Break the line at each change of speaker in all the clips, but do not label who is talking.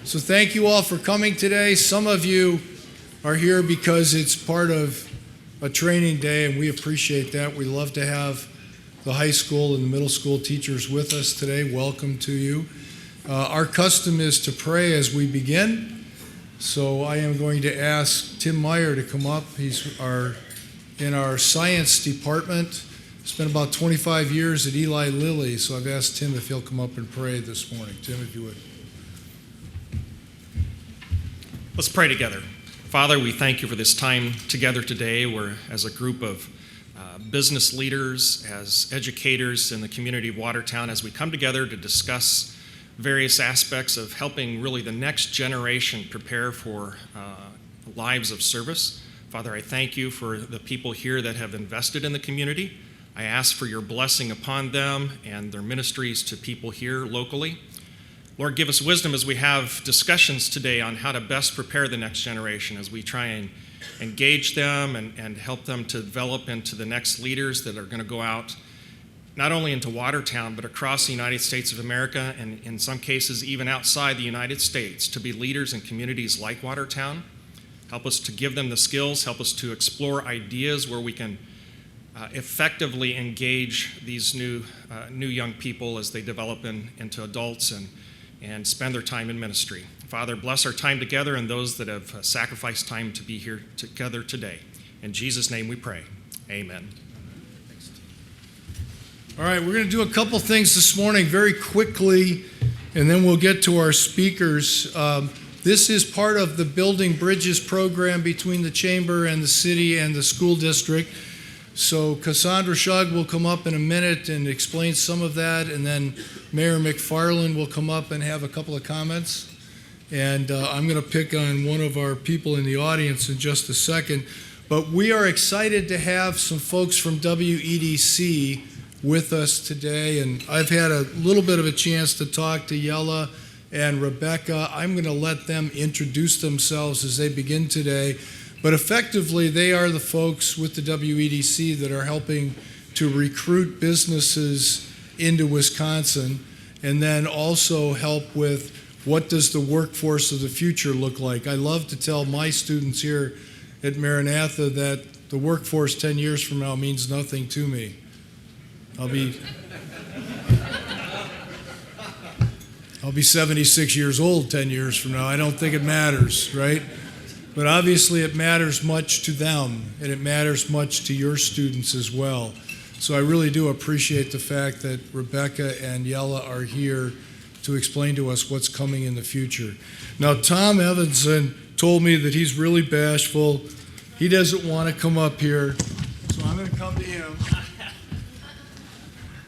So thank you all for coming today. Some of you are here because it's part of a training day, and we appreciate that. We love to have the high school and the middle school teachers with us today. Welcome to you. Our custom is to pray as we begin. So I am going to ask Tim Meyer to come up. He's in our science department. Spent about 25 years at Eli Lilly, so I've asked Tim if he'll come up and pray this morning. Tim, if you would.
Let's pray together. Father, we thank you for this time together today. We're as a group of business leaders, as educators in the community of Watertown, as we come together to discuss various aspects of helping really the next generation prepare for lives of service. Father, I thank you for the people here that have invested in the community. I ask for your blessing upon them and their ministries to people here locally. Lord, give us wisdom as we have discussions today on how to best prepare the next generation as we try and engage them and help them to develop into the next leaders that are going to go out not only into Watertown, but across the United States of America, and in some cases even outside the United States, to be leaders in communities like Watertown. Help us to give them the skills, help us to explore ideas where we can effectively engage these new young people as they develop into adults and spend their time in ministry. Father, bless our time together and those that have sacrificed time to be here together today. In Jesus' name we pray. Amen.
All right, we're going to do a couple things this morning very quickly, and then we'll get to our speakers. This is part of the Building Bridges program between the Chamber and the city and the school district. So Cassandra Suge will come up in a minute and explain some of that, and then Mayor McFarland will come up and have a couple of comments. And I'm going to pick on one of our people in the audience in just a second. But we are excited to have some folks from WEDC with us today, and I've had a little bit of a chance to talk to Yella and Rebecca. I'm going to let them introduce themselves as they begin today. But effectively, they are the folks with the WEDC that are helping to recruit businesses into Wisconsin, and then also help with what does the workforce of the future look like. I love to tell my students here at Maranatha that the workforce 10 years from now means nothing to me. I'll be 76 years old 10 years from now. I don't think it matters, right? But obviously it matters much to them, and it matters much to your students as well. So I really do appreciate the fact that Rebecca and Yella are here to explain to us what's coming in the future. Now, Tom Evanson told me that he's really bashful. He doesn't want to come up here, so I'm going to come to him.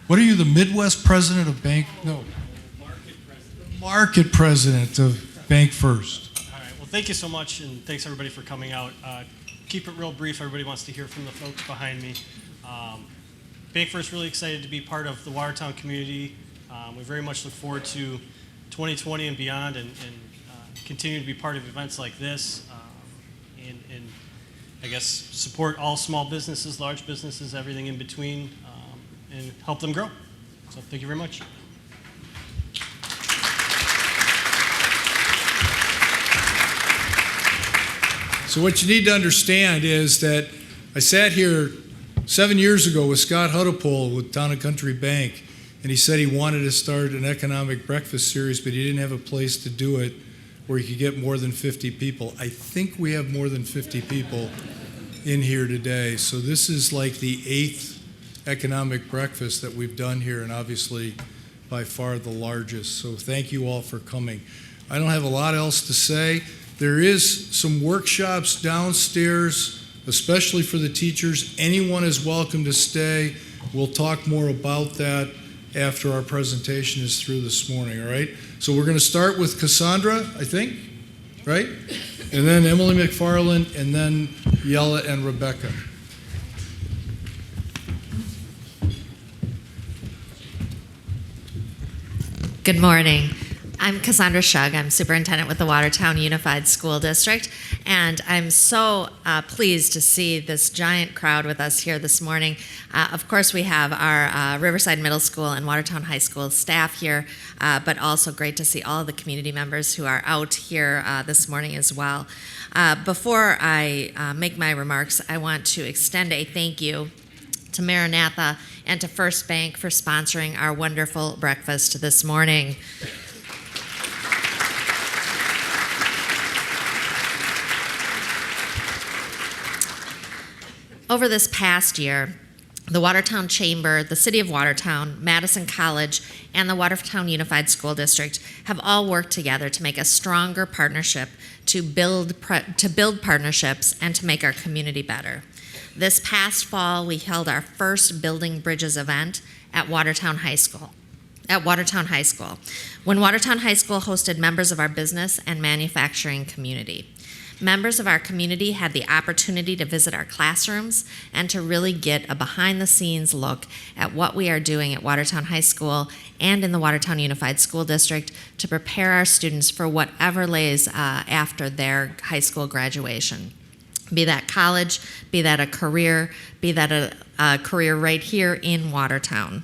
What are you, the Midwest president of Bank? No. Market president of Bank First.
Thank you so much, and thanks everybody for coming out. Keep it real brief. Everybody wants to hear from the folks behind me. Bank First really excited to be part of the Watertown community. We very much look forward to 2020 and beyond, and continue to be part of events like this, and I guess support all small businesses, large businesses, everything in between, and help them grow. So thank you very much.
So what you need to understand is that I sat here 7 years ago with Scott Huddlepole with Town & Country Bank, and he said he wanted to start an economic breakfast series, but he didn't have a place to do it where he could get more than 50 people. I think we have more than 50 people in here today. So this is like the 8th economic breakfast that we've done here, and obviously by far the largest. So thank you all for coming. I don't have a lot else to say. There is some workshops downstairs, especially for the teachers. Anyone is welcome to stay. We'll talk more about that after our presentation is through this morning, all right? So we're going to start with Cassandra, I think, right? And then Emily McFarland, and then Yella and Rebecca.
Good morning. I'm Cassandra Suge. I'm superintendent with the Watertown Unified School District, and I'm so pleased to see this giant crowd with us here this morning. Of course, we have our Riverside Middle School and Watertown High School staff here, but also great to see all of the community members who are out here this morning as well. Before I make my remarks, I want to extend a thank you to Maranatha and to First Bank for sponsoring our wonderful breakfast this morning. Over this past year, the Watertown Chamber, the City of Watertown, Madison College, and the Watertown Unified School District have all worked together to make a stronger partnership to build partnerships and to make our community better. This past fall, we held our first Building Bridges event at Watertown High School. When Watertown High School hosted members of our business and manufacturing community. Members of our community had the opportunity to visit our classrooms and to really get a behind-the-scenes look at what we are doing at Watertown High School and in the Watertown Unified School District to prepare our students for whatever lays after their high school graduation. Be that college, be that a career, be that a career right here in Watertown.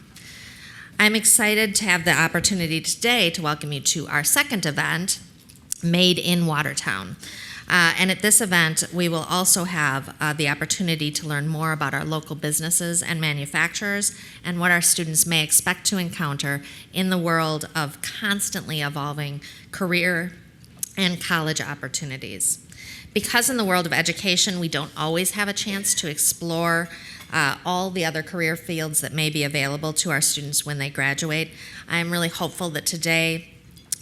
I'm excited to have the opportunity today to welcome you to our second event, Made in Watertown. And at this event, we will also have the opportunity to learn more about our local businesses and manufacturers and what our students may expect to encounter in the world of constantly evolving career and college opportunities. Because in the world of education, we don't always have a chance to explore all the other career fields that may be available to our students when they graduate, I'm really hopeful that today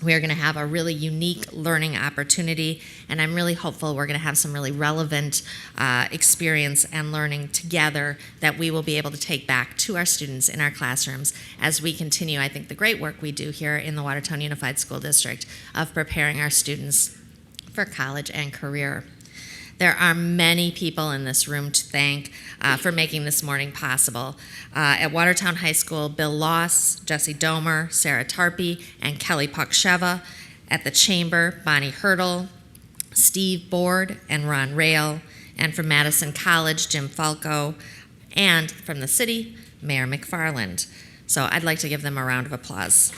we are going to have a really unique learning opportunity, and I'm really hopeful we're going to have some really relevant experience and learning together that we will be able to take back to our students in our classrooms as we continue, I think, the great work we do here in the Watertown Unified School District of preparing our students for college and career. There are many people in this room to thank for making this morning possible. At Watertown High School, Bill Loss, Jesse Domer, Sarah Tarpey, and Kelly Puksheva. At the Chamber, Bonnie Hurdle, Steve Board, and Ron Rail. And from Madison College, Jim Falco. And from the city, Mayor McFarland. So I'd like to give them a round of applause.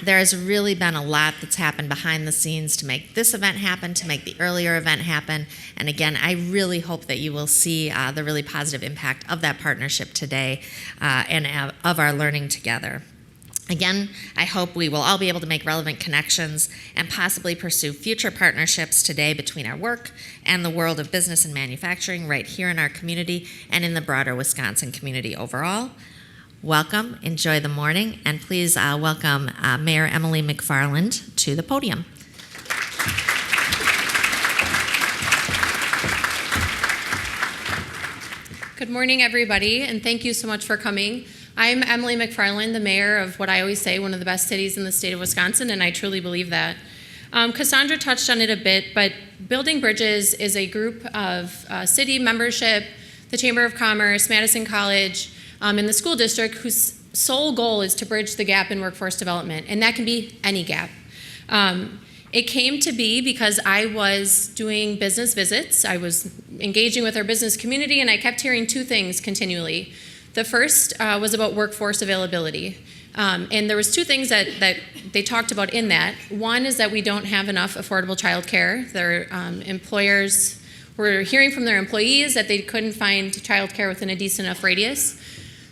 There has really been a lot that's happened behind the scenes to make this event happen, to make the earlier event happen. And again, I really hope that you will see the really positive impact of that partnership today and of our learning together. Again, I hope we will all be able to make relevant connections and possibly pursue future partnerships today between our work and the world of business and manufacturing right here in our community and in the broader Wisconsin community overall. Welcome, enjoy the morning, and please welcome Mayor Emily McFarland to the podium.
Good morning, everybody, and thank you so much for coming. I'm Emily McFarland, the mayor of what I always say, one of the best cities in the state of Wisconsin, and I truly believe that. Cassandra touched on it a bit, but Building Bridges is a group of city membership, the Chamber of Commerce, Madison College, and the school district whose sole goal is to bridge the gap in workforce development, and that can be any gap. It came to be because I was doing business visits. I was engaging with our business community, and I kept hearing two things continually. The first was about workforce availability. And there was two things that they talked about in that. One is that we don't have enough affordable childcare. Their employers were hearing from their employees that they couldn't find childcare within a decent enough radius.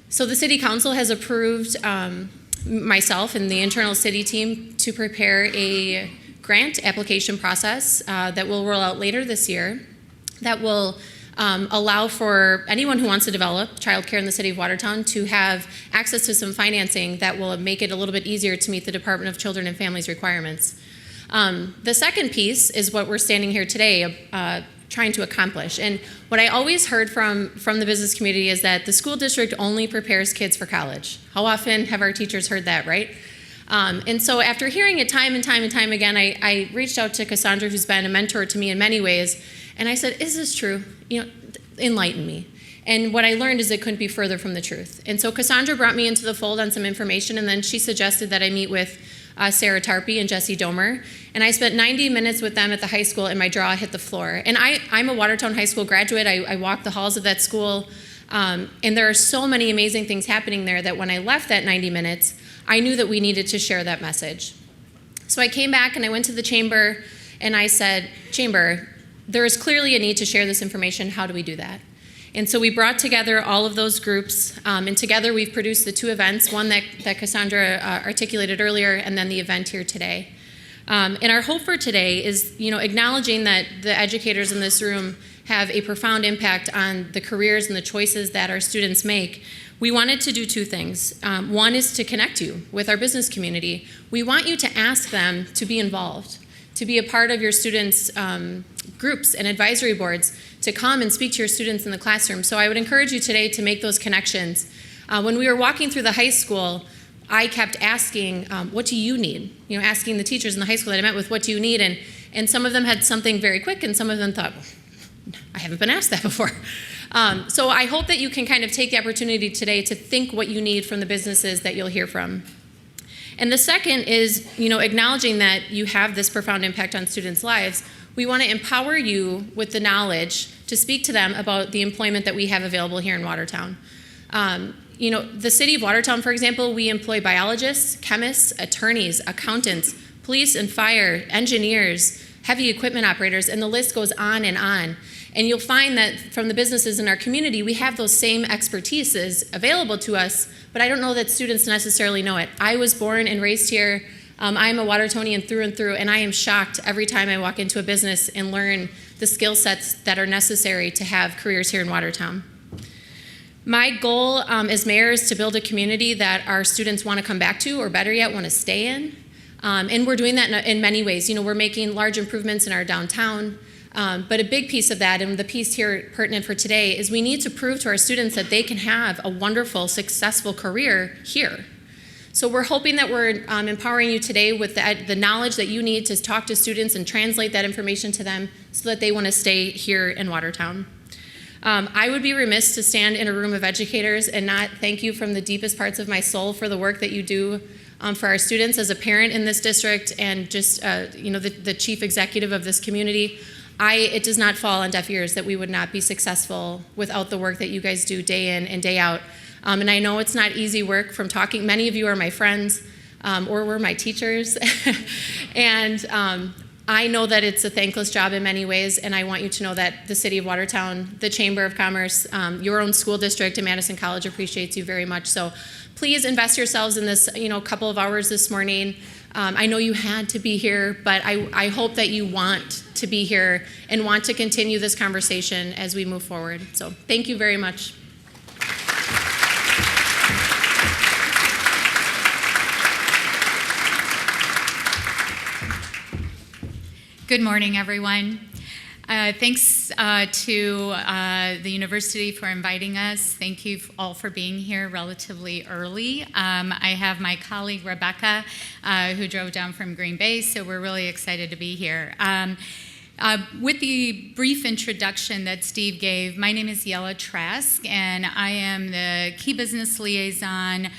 So the City Council has approved myself and the internal city team to prepare a grant application process that will roll out later this year that will allow for anyone who wants to develop childcare in the city of Watertown to have access to some financing that will make it a little bit easier to meet the Department of Children and Families requirements. The second piece is what we're standing here today trying to accomplish. And what I always heard from the business community is that the school district only prepares kids for college. How often have our teachers heard that, right? And so after hearing it time and time and time again, I reached out to Cassandra, who's been a mentor to me in many ways, and I said, is this true? You know, enlighten me. And what I learned is it couldn't be further from the truth. And so Cassandra brought me into the fold on some information, and then she suggested that I meet with Sarah Tarpey and Jesse Domer. And I spent 90 minutes with them at the high school, and my jaw hit the floor. And I'm a Watertown High School graduate. I walked the halls of that school. And there are so many amazing things happening there that when I left that 90 minutes, I knew that we needed to share that message. So I came back and I went to the chamber and I said, Chamber, there is clearly a need to share this information. How do we do that? And so we brought together all of those groups, and together we've produced the two events, one that Cassandra articulated earlier, and then the event here today. And our hope for today is, acknowledging that the educators in this room have a profound impact on the careers and the choices that our students make. We wanted to do two things. One is to connect you with our business community. We want you to ask them to be involved, to be a part of your students' groups and advisory boards, to come and speak to your students in the classroom. So I would encourage you today to make those connections. When we were walking through the high school, I kept asking, what do you need? Asking the teachers in the high school that I met with, what do you need? And some of them had something very quick, and some of them thought, well, I haven't been asked that before. So I hope that you can kind of take the opportunity today to think what you need from the businesses that you'll hear from. And the second is, acknowledging that you have this profound impact on students' lives. We want to empower you with the knowledge to speak to them about the employment that we have available here in Watertown. The city of Watertown, for example, we employ biologists, chemists, attorneys, accountants, police and fire, engineers, heavy equipment operators, and the list goes on and on. And you'll find that from the businesses in our community, we have those same expertises available to us, but I don't know that students necessarily know it. I was born and raised here. I'm a Watertonian through and through, and I am shocked every time I walk into a business and learn the skill sets that are necessary to have careers here in Watertown. My goal as mayor is to build a community that our students want to come back to, or better yet, want to stay in. And we're doing that in many ways. We're making large improvements in our downtown. But a big piece of that, and the piece here pertinent for today, is we need to prove to our students that they can have a wonderful, successful career here. So we're hoping that we're empowering you today with the knowledge that you need to talk to students and translate that information to them so that they want to stay here in Watertown. I would be remiss to stand in a room of educators and not thank you from the deepest parts of my soul for the work that you do for our students. As a parent in this district and just the chief executive of this community, it does not fall on deaf ears that we would not be successful without the work that you guys do day in and day out. And I know it's not easy work from talking. Many of you are my friends or were my teachers. And I know that it's a thankless job in many ways, and I want you to know that the City of Watertown, the Chamber of Commerce, your own school district, and Madison College appreciates you very much. So please invest yourselves in this couple of hours this morning. I know you had to be here, but I hope that you want to be here and want to continue this conversation as we move forward. So thank you very much.
Good morning, everyone. Thanks to the university for inviting us. Thank you all for being here relatively early. I have my colleague Rebecca who drove down from Green Bay, so we're really excited to be here. With the brief introduction that Steve gave, my name is Yella Trask, and I am the key business liaison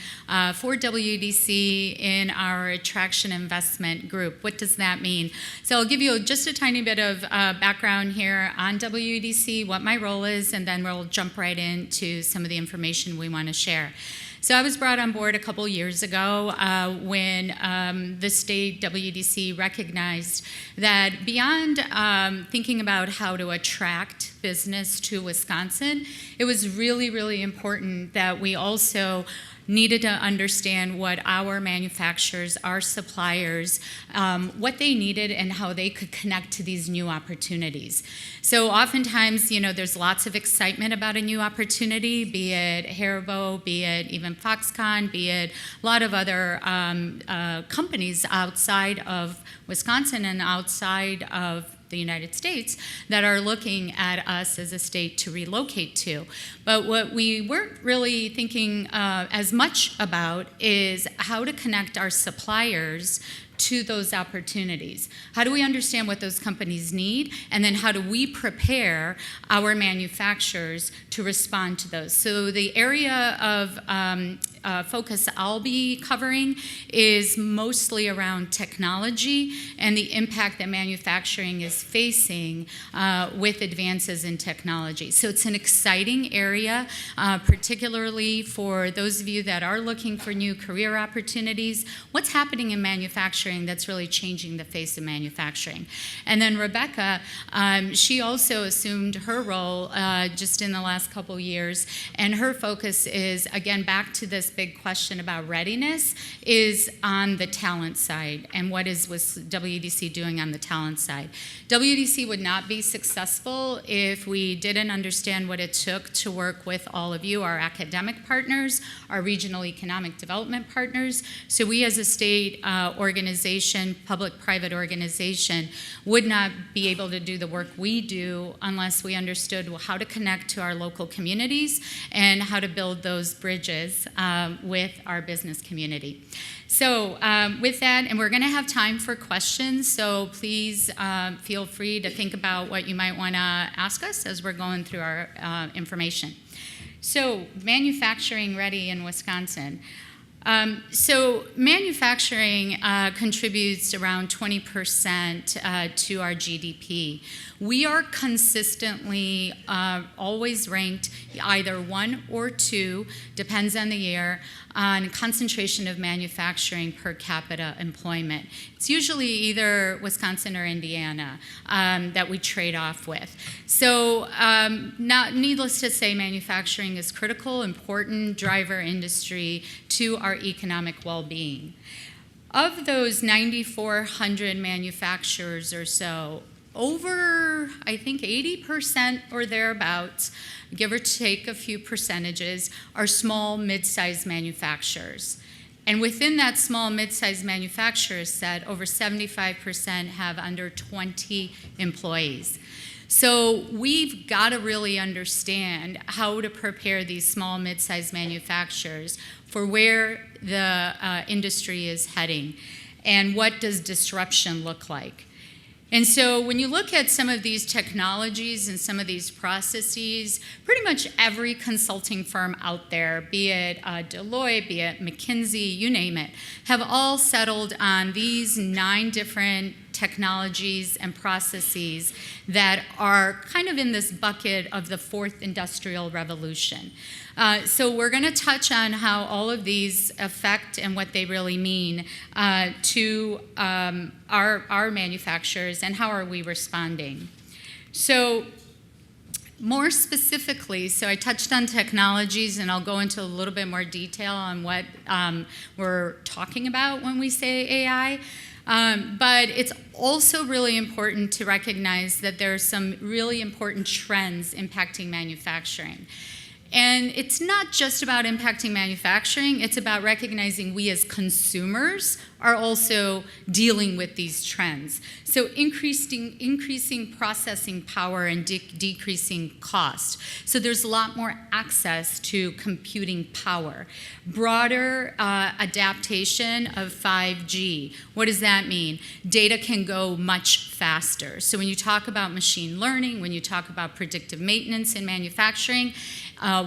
for WEDC in our attraction investment group. What does that mean? So I'll give you just a tiny bit of background here on WEDC, what my role is, and then we'll jump right into some of the information we want to share. So I was brought on board a couple years ago when the state WEDC recognized that beyond thinking about how to attract business to Wisconsin, it was really, really important that we also needed to understand what our manufacturers, our suppliers, what they needed and how they could connect to these new opportunities. So oftentimes, there's lots of excitement about a new opportunity, be it Haribo, be it even Foxconn, be it a lot of other companies outside of Wisconsin and outside of the United States that are looking at us as a state to relocate to. But what we weren't really thinking as much about is how to connect our suppliers to those opportunities? How do we understand what those companies need? And then how do we prepare our manufacturers to respond to those? So the area of focus I'll be covering is mostly around technology and the impact that manufacturing is facing with advances in technology. So it's an exciting area, particularly for those of you that are looking for new career opportunities. What's happening in manufacturing that's really changing the face of manufacturing? And then Rebecca, she also assumed her role just in the last couple years, and her focus is, again, back to this big question about readiness, is on the talent side, and what is WEDC doing on the talent side. WEDC would not be successful if we didn't understand what it took to work with all of you, our academic partners, our regional economic development partners. So we as a state organization, public-private organization, would not be able to do the work we do unless we understood how to connect to our local communities and how to build those bridges with our business community. So with that, and we're going to have time for questions, so please feel free to think about what you might want to ask us as we're going through our information. So manufacturing ready in Wisconsin. So manufacturing contributes around 20% to our GDP. We are consistently always ranked either 1 or 2, depends on the year, on concentration of manufacturing per capita employment. It's usually either Wisconsin or Indiana that we trade off with. So needless to say, manufacturing is critical, important driver industry to our economic well-being. Of those 9,400 manufacturers or so, over, I think, 80% or thereabouts, give or take a few percentages, are small, mid-sized manufacturers. And within that small, mid-sized manufacturer set, over 75% have under 20 employees. So we've got to really understand how to prepare these small, mid-sized manufacturers for where the industry is heading, and what does disruption look like. And so when you look at some of these technologies and some of these processes, pretty much every consulting firm out there, be it Deloitte, be it McKinsey, you name it, have all settled on these 9 different technologies and processes that are kind of in this bucket of the 4th industrial revolution. So we're going to touch on how all of these affect and what they really mean to our manufacturers, and how are we responding. So more specifically, so I touched on technologies, and I'll go into a little bit more detail on what we're talking about when we say AI. But it's also really important to recognize that there are some really important trends impacting manufacturing. And it's not just about impacting manufacturing, it's about recognizing we as consumers are also dealing with these trends. So increasing processing power and decreasing cost. So there's a lot more access to computing power. Broader adaptation of 5G. What does that mean? Data can go much faster. So when you talk about machine learning, when you talk about predictive maintenance in manufacturing,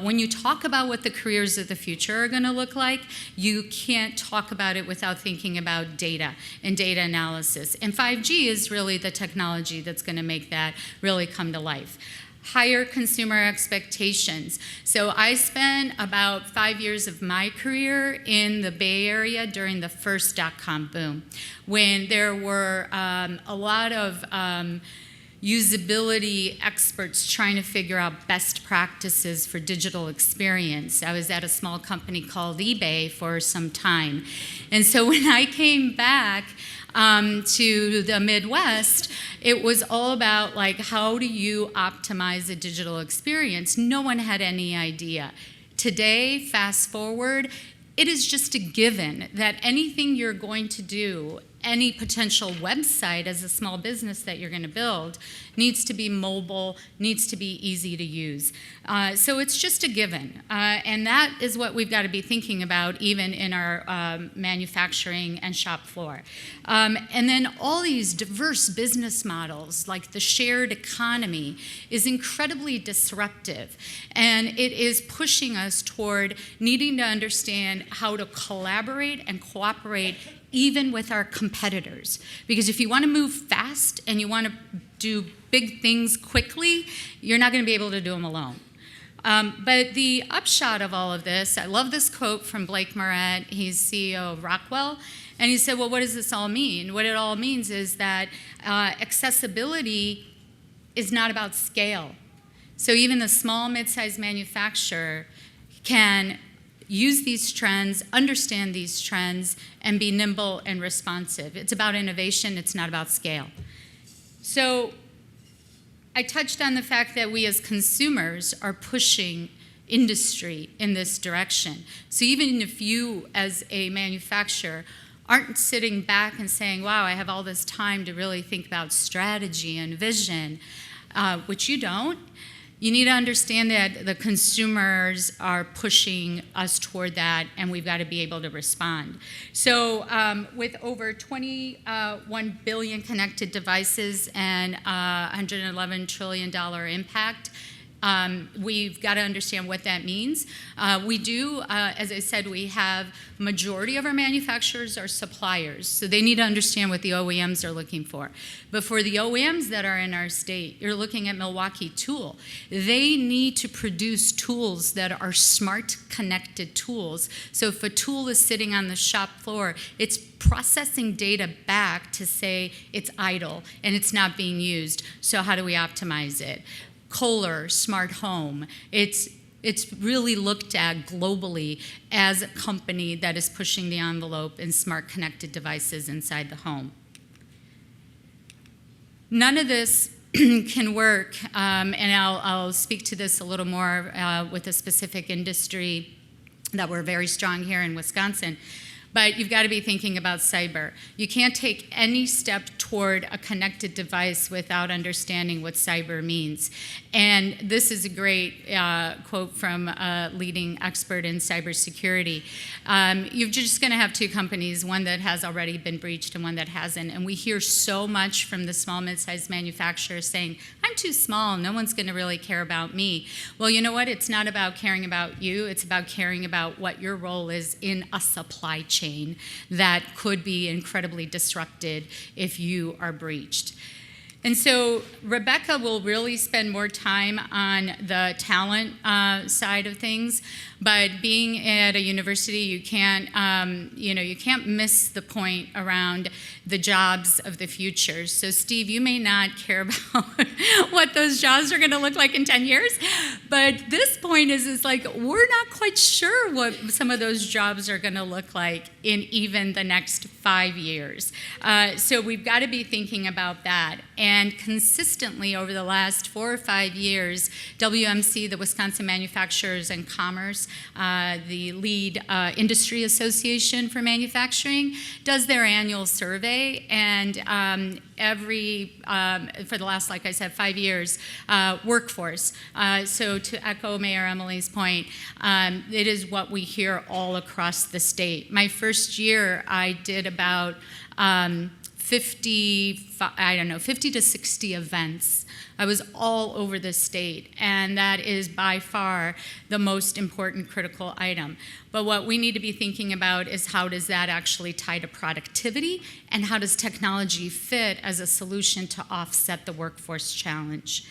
when you talk about what the careers of the future are going to look like, you can't talk about it without thinking about data and data analysis. And 5G is really the technology that's going to make that really come to life. Higher consumer expectations. So I spent about 5 years of my career in the Bay Area during the first dot-com boom, when there were a lot of usability experts trying to figure out best practices for digital experience. I was at a small company called eBay for some time. And so when I came back to the Midwest, it was all about, like, how do you optimize a digital experience? No one had any idea. Today, fast forward, it is just a given that anything you're going to do any potential website as a small business that you're going to build needs to be mobile, needs to be easy to use. So it's just a given. And that is what we've got to be thinking about even in our manufacturing and shop floor. And then all these diverse business models, like the shared economy, is incredibly disruptive. And it is pushing us toward needing to understand how to collaborate and cooperate even with our competitors. Because if you want to move fast and you want to do big things quickly, you're not going to be able to do them alone. But the upshot of all of this, I love this quote from Blake Moret. He's CEO of Rockwell. And he said, well, what does this all mean? What it all means is that accessibility is not about scale. So even the small, mid-sized manufacturer can use these trends, understand these trends, and be nimble and responsive. It's about innovation, it's not about scale. So I touched on the fact that we as consumers are pushing industry in this direction. So even if you as a manufacturer aren't sitting back and saying, wow, I have all this time to really think about strategy and vision, which you don't, you need to understand that the consumers are pushing us toward that, and we've got to be able to respond. So with over 21 billion connected devices and $111 trillion impact, we've got to understand what that means. We do, as I said, we have majority of our manufacturers are suppliers, so they need to understand what the OEMs are looking for. But for the OEMs that are in our state, you're looking at Milwaukee Tool. They need to produce tools that are smart, connected tools. So if a tool is sitting on the shop floor, it's processing data back to say it's idle and it's not being used. So how do we optimize it? Kohler, Smart Home, it's really looked at globally as a company that is pushing the envelope in smart connected devices inside the home. None of this can work, and I'll speak to this a little more with a specific industry that we're very strong here in Wisconsin. But you've got to be thinking about cyber. You can't take any step toward a connected device without understanding what cyber means. And this is a great quote from a leading expert in cybersecurity. You're just going to have two companies, one that has already been breached and one that hasn't. And we hear so much from the small, mid-sized manufacturers saying, I'm too small, no one's going to really care about me. Well, you know what? It's not about caring about you. It's about caring about what your role is in a supply chain that could be incredibly disrupted if you are breached. And so Rebecca will really spend more time on the talent side of things, but being at a university, you can't miss the point around the jobs of the future. So Steve, you may not care about what those jobs are going to look like in 10 years, but this point is like we're not quite sure what some of those jobs are going to look like in even the next 5 years. So we've got to be thinking about that. And consistently over the last 4 or 5 years, WMC, the Wisconsin Manufacturers and Commerce, the lead industry association for manufacturing, does their annual survey, and for the last, like I said, 5 years, workforce. So to echo Mayor Emily's point, it is what we hear all across the state. My first year, I did about 50 to 60 events. I was all over the state, and that is by far the most important critical item. But what we need to be thinking about is how does that actually tie to productivity, and how does technology fit as a solution to offset the workforce challenge?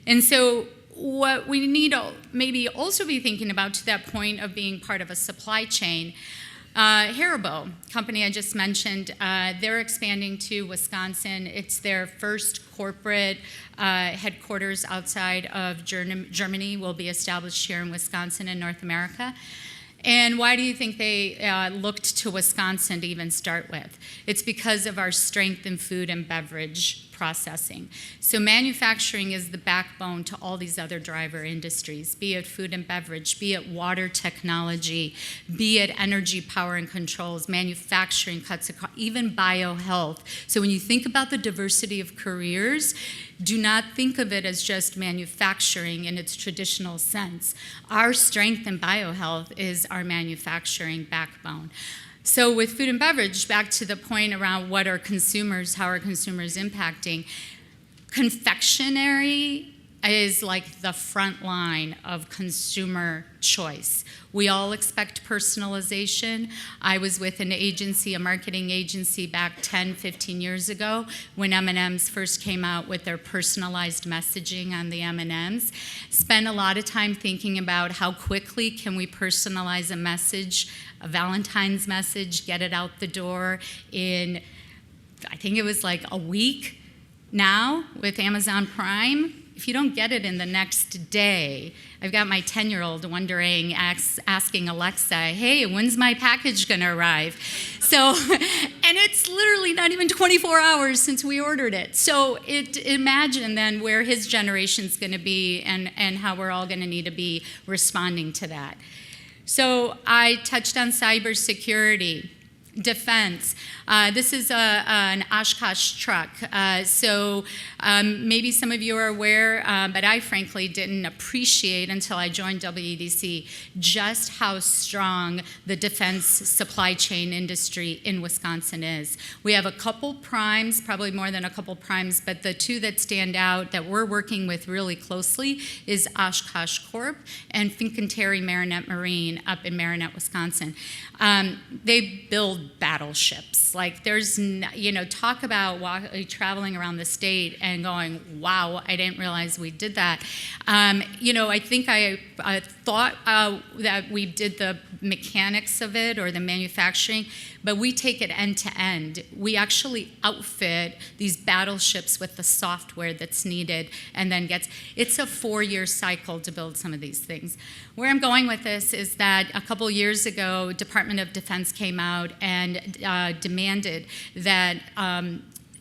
And so what we need to maybe also be thinking about, to that point of being part of a supply chain, Haribo, company I just mentioned, they're expanding to Wisconsin. It's their first corporate headquarters outside of Germany will be established here in Wisconsin and North America. And why do you think they looked to Wisconsin to even start with? It's because of our strength in food and beverage processing. So manufacturing is the backbone to all these other driver industries, be it food and beverage, be it water technology, be it energy, power, and controls. Manufacturing cuts across, even biohealth. So when you think about the diversity of careers, do not think of it as just manufacturing in its traditional sense. Our strength in biohealth is our manufacturing backbone. So with food and beverage, back to the point around what are consumers, how are consumers impacting, confectionery is like the front line of consumer choice. We all expect personalization. I was with an agency, a marketing agency back 10, 15 years ago when M&Ms first came out with their personalized messaging on the M&Ms. Spent a lot of time thinking about how quickly can we personalize a message, a Valentine's message, get it out the door in, I think it was like a week. Now, with Amazon Prime, if you don't get it in the next day, I've got my 10-year-old wondering, asking Alexa, hey, when's my package gonna arrive? So, and it's literally not even 24 hours since we ordered it. So imagine then where his generation's gonna be and how we're all gonna need to be responding to that. So I touched on cybersecurity. Defense. This is an Oshkosh truck. Maybe some of you are aware, but I frankly didn't appreciate until I joined WEDC just how strong the defense supply chain industry in Wisconsin is. We have a couple primes, probably more than a couple primes, but the two that stand out that we're working with really closely is Oshkosh Corp and Fincantieri Maranatha Marine up in Maranatha, Wisconsin. They build battleships. Like there's, talk about traveling around the state and going, wow, I didn't realize we did that. I think I thought that we did the mechanics of it or the manufacturing, but we take it end to end. We actually outfit these battleships with the software that's needed and then it's a 4-year cycle to build some of these things. Where I'm going with this is that a couple years ago, Department of Defense came out and demanded that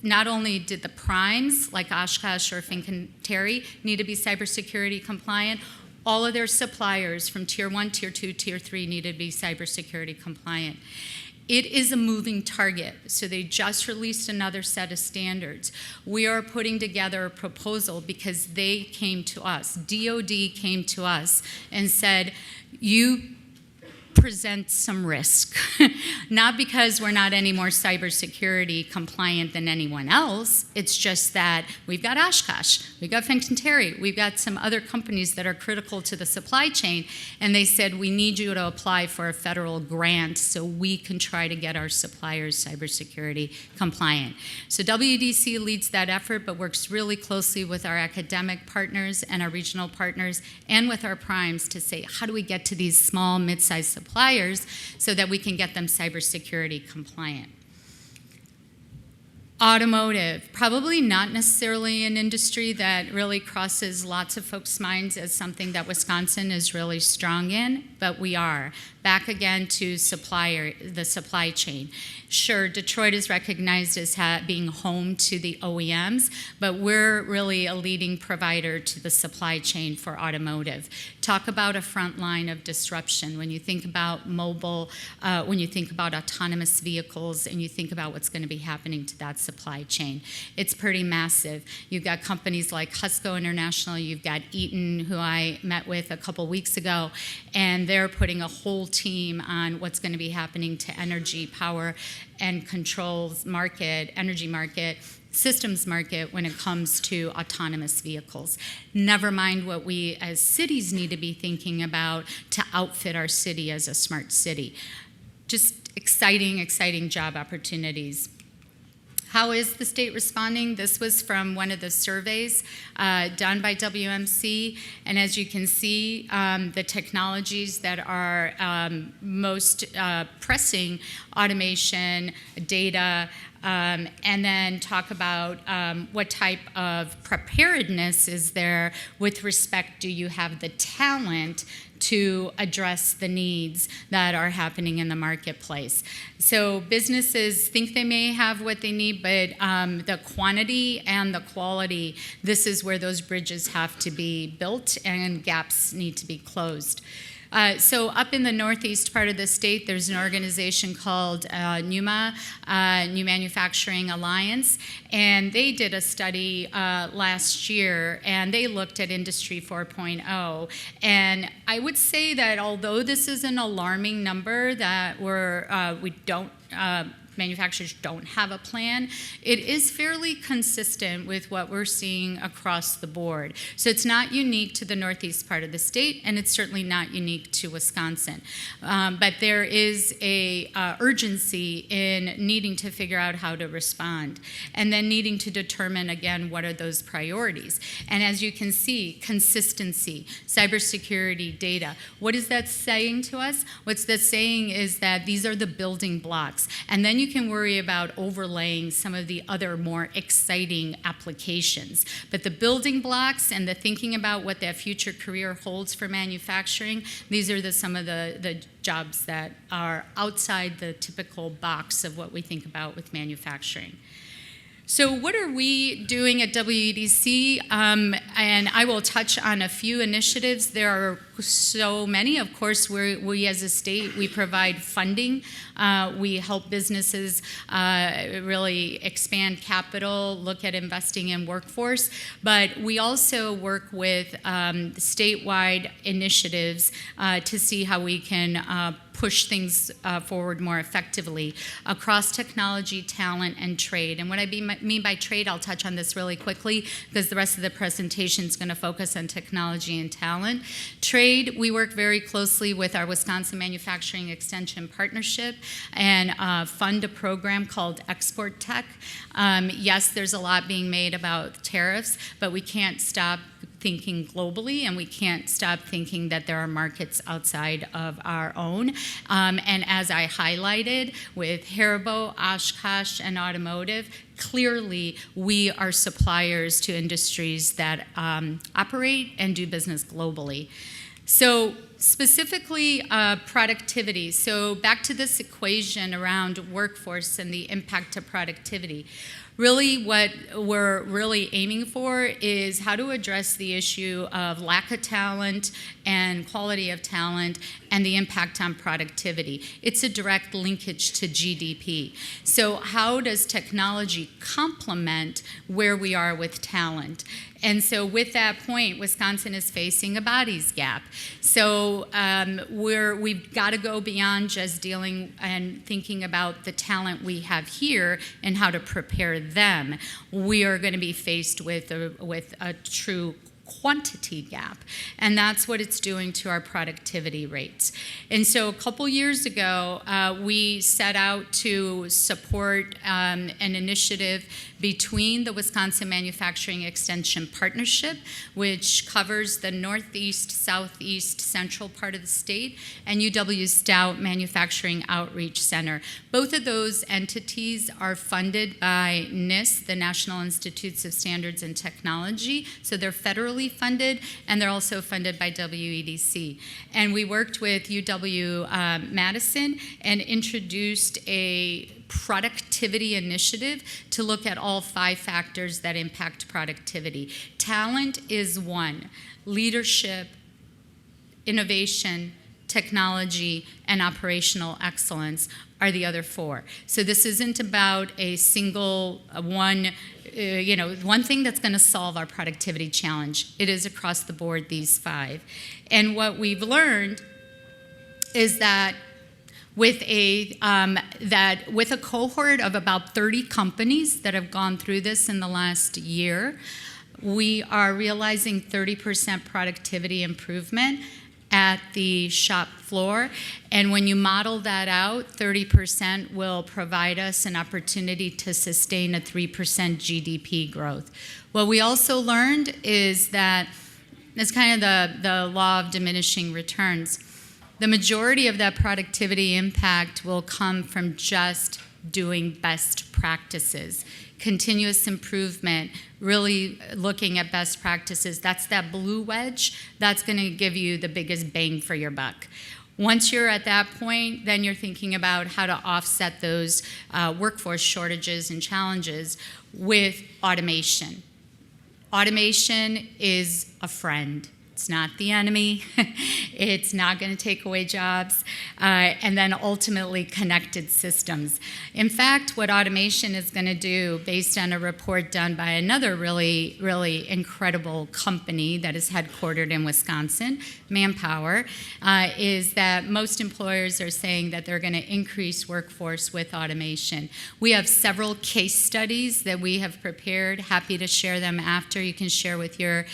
not only did the primes like Oshkosh or Fincantieri need to be cybersecurity compliant, all of their suppliers from Tier 1, Tier 2, Tier 3 needed to be cybersecurity compliant. It is a moving target, so they just released another set of standards. We are putting together a proposal because they came to us, DOD came to us and said, you present some risk. Not because we're not any more cybersecurity compliant than anyone else, it's just that we've got Oshkosh, we've got Fincantieri, we've got some other companies that are critical to the supply chain, and they said, we need you to apply for a federal grant so we can try to get our suppliers cybersecurity compliant. So WEDC leads that effort, but works really closely with our academic partners and our regional partners and with our primes to say, how do we get to these small, mid-sized suppliers so that we can get them cybersecurity compliant. Automotive, probably not necessarily an industry that really crosses lots of folks' minds as something that Wisconsin is really strong in, but we are. Back again to the supply chain. Sure, Detroit is recognized as being home to the OEMs, but we're really a leading provider to the supply chain for automotive. Talk about a front line of disruption. When you think about mobile, when you think about autonomous vehicles, and you think about what's going to be happening to that supply chain, it's pretty massive. You've got companies like Husco International, you've got Eaton, who I met with a couple weeks ago, and they're putting a whole team on what's going to be happening to energy, power, and controls market, energy market, systems market when it comes to autonomous vehicles. Never mind what we as cities need to be thinking about to outfit our city as a smart city. Just exciting, exciting job opportunities. How is the state responding? This was from one of the surveys done by WMC, and as you can see, the technologies that are most pressing, automation, data, and then talk about what type of preparedness is there with respect, do you have the talent to address the needs that are happening in the marketplace. So businesses think they may have what they need, but the quantity and the quality, this is where those bridges have to be built and gaps need to be closed. So up in the northeast part of the state, there's an organization called NUMA, New Manufacturing Alliance, and they did a study last year, and they looked at Industry 4.0. And I would say that although this is an alarming number that manufacturers don't have a plan, it is fairly consistent with what we're seeing across the board. So it's not unique to the northeast part of the state, and it's certainly not unique to Wisconsin. But there is a urgency in needing to figure out how to respond, and then needing to determine, again, what are those priorities. And as you can see, consistency, cybersecurity, data. What is that saying to us? What's that saying is that these are the building blocks, and then you can worry about overlaying some of the other more exciting applications. But the building blocks and the thinking about what that future career holds for manufacturing, these are some of the jobs that are outside the typical box of what we think about with manufacturing. So what are we doing at WEDC? And I will touch on a few initiatives. There are so many. Of course, we as a state, we provide funding. We help businesses really expand capital, look at investing in workforce. But we also work with statewide initiatives to see how we can push things forward more effectively across technology, talent, and trade. And what I mean by trade, I'll touch on this really quickly because the rest of the presentation is going to focus on technology and talent. Trade, we work very closely with our Wisconsin Manufacturing Extension Partnership and fund a program called Export Tech. Yes, there's a lot being made about tariffs, but we can't stop thinking globally, and we can't stop thinking that there are markets outside of our own. And as I highlighted with Haribo, Oshkosh, and Automotive, clearly we are suppliers to industries that operate and do business globally. So specifically productivity. So back to this equation around workforce and the impact to productivity. Really what we're really aiming for is how to address the issue of lack of talent and quality of talent and the impact on productivity. It's a direct linkage to GDP. So how does technology complement where we are with talent? And so with that point, Wisconsin is facing a bodies gap. So we've got to go beyond just dealing and thinking about the talent we have here and how to prepare them. We are going to be faced with a true quantity gap, and that's what it's doing to our productivity rates. And so a couple years ago, we set out to support an initiative between the Wisconsin Manufacturing Extension Partnership, which covers the northeast, southeast, central part of the state, and UW Stout Manufacturing Outreach Center. Both of those entities are funded by NIST, the National Institutes of Standards and Technology, so they're federally funded, and they're also funded by WEDC. And we worked with UW-Madison and introduced a productivity initiative to look at all 5 factors that impact productivity. Talent is one. Leadership, innovation, technology, and operational excellence are the other 4. So this isn't about a single one thing that's going to solve our productivity challenge. It is across the board, these 5. And what we've learned is that with a cohort of about 30 companies that have gone through this in the last year, we are realizing 30% productivity improvement at the shop floor. And when you model that out, 30% will provide us an opportunity to sustain a 3% GDP growth. What we also learned is that it's kind of the law of diminishing returns. The majority of that productivity impact will come from just doing best practices. Continuous improvement, really looking at best practices. That's that blue wedge. That's going to give you the biggest bang for your buck. Once you're at that point, then you're thinking about how to offset those workforce shortages and challenges with automation. Automation is a friend. It's not the enemy. It's not going to take away jobs. And then ultimately connected systems. In fact, what automation is going to do, based on a report done by another really, really incredible company that is headquartered in Wisconsin, Manpower, is that most employers are saying that they're going to increase workforce with automation. We have several case studies that we have prepared. Happy to share them after. You can share with your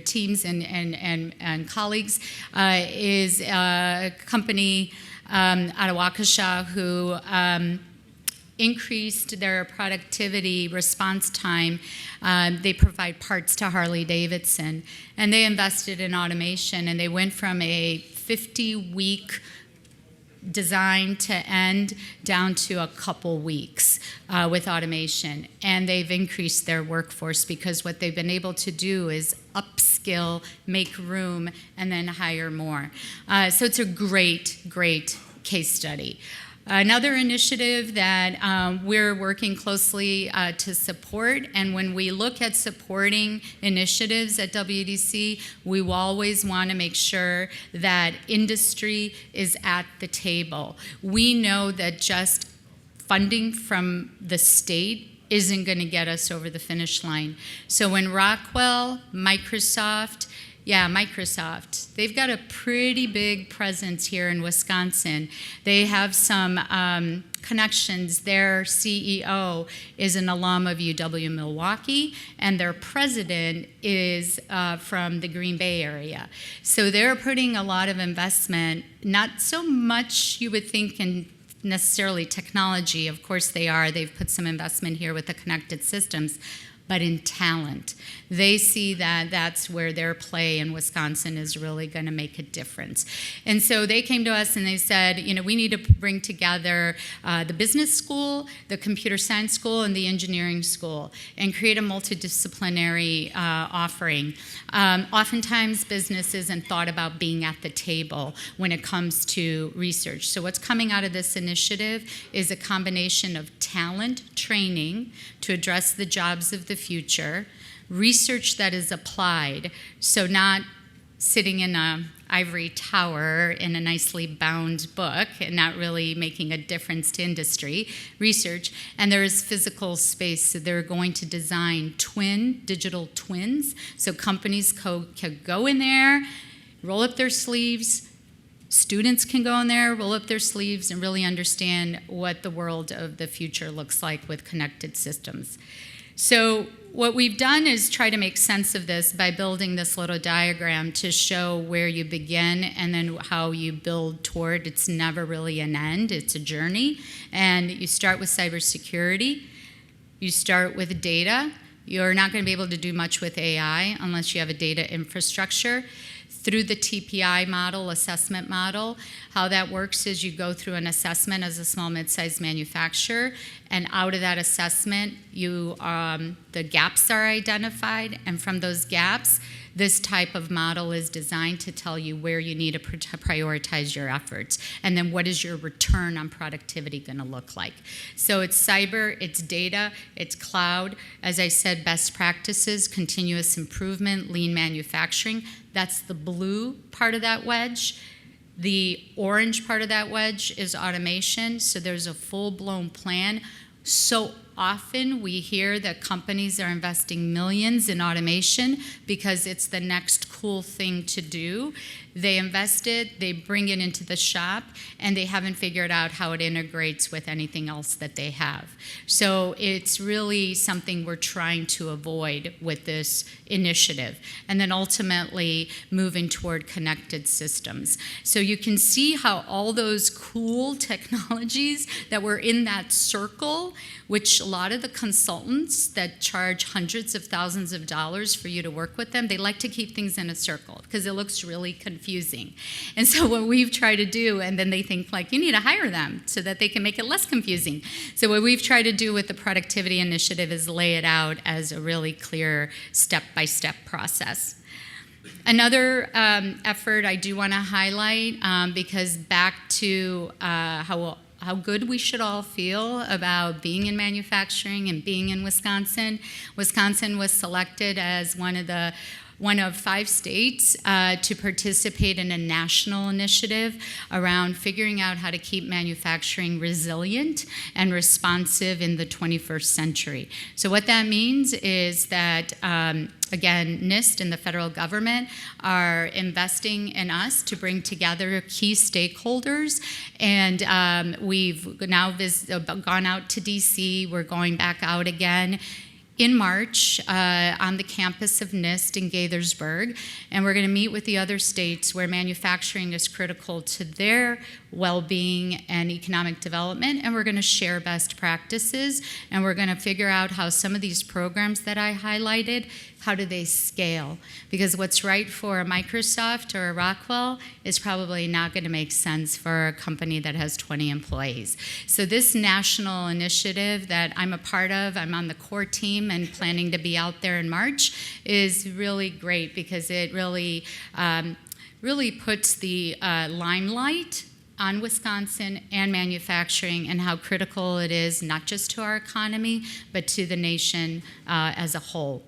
teams and colleagues, is a company out of Waukesha who increased their productivity response time. They provide parts to Harley Davidson, and they invested in automation, and they went from a 50-week design to end down to a couple weeks with automation. And they've increased their workforce because what they've been able to do is upskill, make room, and then hire more. So it's a great, great case study. Another initiative that we're working closely to support, and when we look at supporting initiatives at WEDC, we always want to make sure that industry is at the table. We know that just funding from the state isn't going to get us over the finish line. So when Rockwell, Microsoft, they've got a pretty big presence here in Wisconsin. They have some connections. Their CEO is an alum of UW-Milwaukee, and their president is from the Green Bay area. So they're putting a lot of investment, not so much you would think in necessarily technology. Of course they are. They've put some investment here with the connected systems, but in talent. They see that that's where their play in Wisconsin is really going to make a difference. And so they came to us and they said, we need to bring together the business school, the computer science school, and the engineering school and create a multidisciplinary offering. Oftentimes, business isn't thought about being at the table when it comes to research. So what's coming out of this initiative is a combination of talent training to address the jobs of the future, research that is applied, so not sitting in an ivory tower in a nicely bound book and not really making a difference to industry, research, and there is physical space, so they're going to design digital twins, so companies can go in there, roll up their sleeves, students can go in there, roll up their sleeves, and really understand what the world of the future looks like with connected systems. So what we've done is try to make sense of this by building this little diagram to show where you begin and then how you build toward. It's never really an end, it's a journey. And you start with cybersecurity, you start with data. You're not going to be able to do much with AI unless you have a data infrastructure. Through the TPI model, assessment model, how that works is you go through an assessment as a small mid-sized manufacturer, and out of that assessment, the gaps are identified, and from those gaps, this type of model is designed to tell you where you need to prioritize your efforts, and then what is your return on productivity going to look like. So it's cyber, it's data, it's cloud, as I said, best practices, continuous improvement, lean manufacturing. That's the blue part of that wedge. The orange part of that wedge is automation, so there's a full-blown plan. So often we hear that companies are investing millions in automation because it's the next cool thing to do. They invest it, they bring it into the shop, and they haven't figured out how it integrates with anything else that they have. So it's really something we're trying to avoid with this initiative, and then ultimately moving toward connected systems. So you can see how all those cool technologies that were in that circle, which a lot of the consultants that charge hundreds of thousands of dollars for you to work with them, they like to keep things in a circle because it looks really confusing. And so what we've tried to do, and then they think like, you need to hire them so that they can make it less confusing. So what we've tried to do with the Productivity Initiative is lay it out as a really clear step-by-step process. Another effort I do want to highlight, because back to how good we should all feel about being in manufacturing and being in Wisconsin. Wisconsin was selected as one of 5 states to participate in a national initiative around figuring out how to keep manufacturing resilient and responsive in the 21st century. So what that means is that again, NIST and the federal government are investing in us to bring together key stakeholders, and we've now gone out to DC. We're going back out again in March on the campus of NIST in Gaithersburg, and we're going to meet with the other states where manufacturing is critical to their well-being and economic development, and we're going to share best practices, and we're going to figure out how some of these programs that I highlighted, how do they scale? Because what's right for a Microsoft or a Rockwell is probably not going to make sense for a company that has 20 employees. So this national initiative that I'm a part of, I'm on the core team and planning to be out there in March, is really great because it really puts the limelight on Wisconsin and manufacturing and how critical it is, not just to our economy, but to the nation as a whole.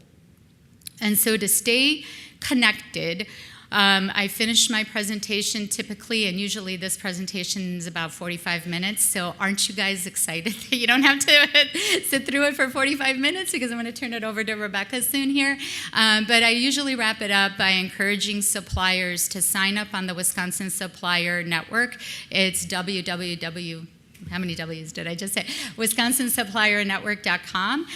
And so to stay connected, I finished my presentation typically, and usually this presentation is about 45 minutes, so aren't you guys excited that you don't have to sit through it for 45 minutes, because I'm going to turn it over to Rebecca soon here. But I usually wrap it up by encouraging suppliers to sign up on the Wisconsin Supplier Network. It's www. How many W's did I just say? WisconsinSupplierNetwork.com.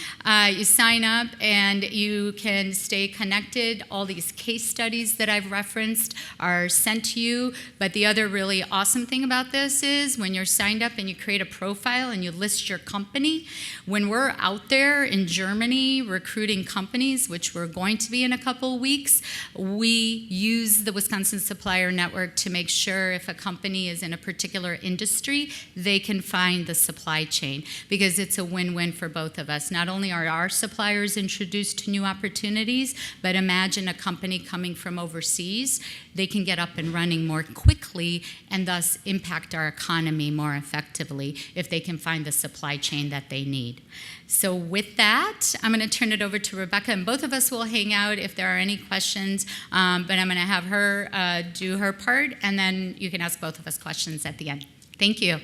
You sign up and you can stay connected. All these case studies that I've referenced are sent to you. But the other really awesome thing about this is when you're signed up and you create a profile and you list your company, when we're out there in Germany recruiting companies, which we're going to be in a couple weeks, we use the Wisconsin Supplier Network to make sure if a company is in a particular industry, they can find the supply chain, because it's a win-win for both of us. Not only are our suppliers introduced to new opportunities, but imagine a company coming from overseas. They can get up and running more quickly and thus impact our economy more effectively if they can find the supply chain that they need. So with that, I'm going to turn it over to Rebecca, and both of us will hang out if there are any questions, but I'm going to have her do her part, and then you can ask both of us questions at the end. Thank you.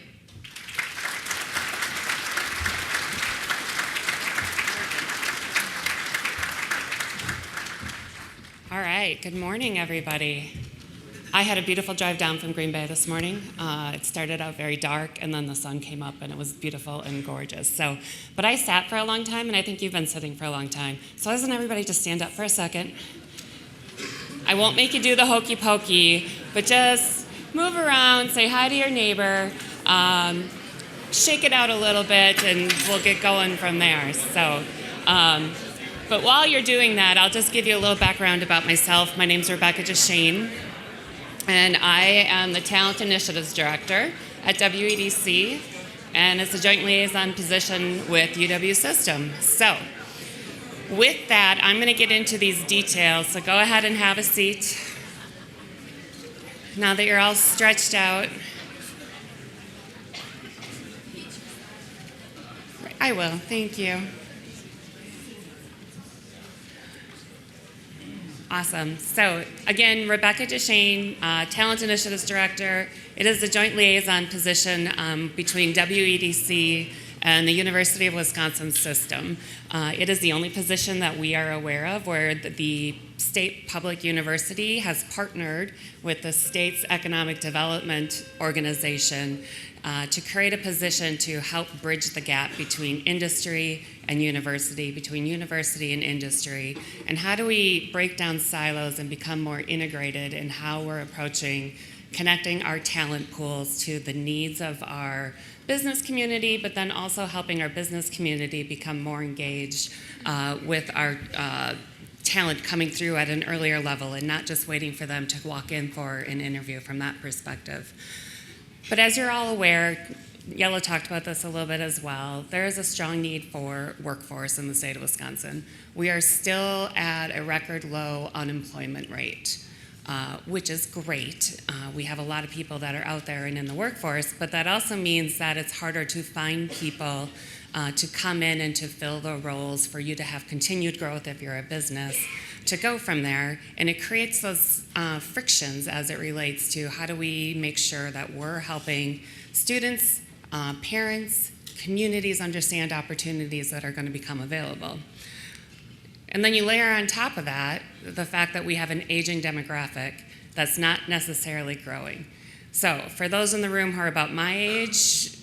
All right, good morning, everybody. I had a beautiful drive down from Green Bay this morning. It started out very dark, and then the sun came up, and it was beautiful and gorgeous. But I sat for a long time, and I think you've been sitting for a long time. So doesn't everybody just stand up for a second? I won't make you do the hokey pokey, but just move around, say hi to your neighbor, shake it out a little bit, and we'll get going from there. But while you're doing that, I'll just give you a little background about myself. My name's Rebecca Deshane, and I am the Talent Initiatives Director at WEDC, and it's a joint liaison position with UW System. So with that, I'm going to get into these details, so go ahead and have a seat. Now that you're all stretched out. I will, thank you. Awesome. So again, Rebecca Deshane, Talent Initiatives Director. It is a joint liaison position between WEDC and the University of Wisconsin System. It is the only position that we are aware of where the state public university has partnered with the state's economic development organization to create a position to help bridge the gap between industry and university, between university and industry, and how do we break down silos and become more integrated in how we're approaching connecting our talent pools to the needs of our business community, but then also helping our business community become more engaged with our talent coming through at an earlier level and not just waiting for them to walk in for an interview from that perspective. But as you're all aware, Yellow talked about this a little bit as well, there is a strong need for workforce in the state of Wisconsin. We are still at a record low unemployment rate, which is great. We have a lot of people that are out there and in the workforce, but that also means that it's harder to find people to come in and to fill the roles for you to have continued growth if you're a business, to go from there. And it creates those frictions as it relates to how do we make sure that we're helping students, parents, communities understand opportunities that are going to become available. And then you layer on top of that the fact that we have an aging demographic that's not necessarily growing. So for those in the room who are about my age,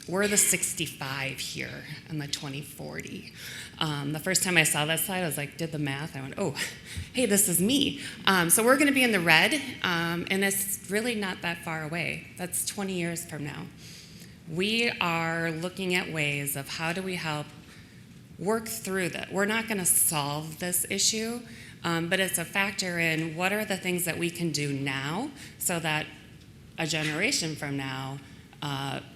we're the 65 here and the 2040. The first time I saw that slide, I was like, did the math. I went, oh, hey, this is me. So we're going to be in the red, and it's really not that far away. That's 20 years from now. We are looking at ways of how do we help work through that. We're not going to solve this issue, but it's a factor in what are the things that we can do now so that a generation from now,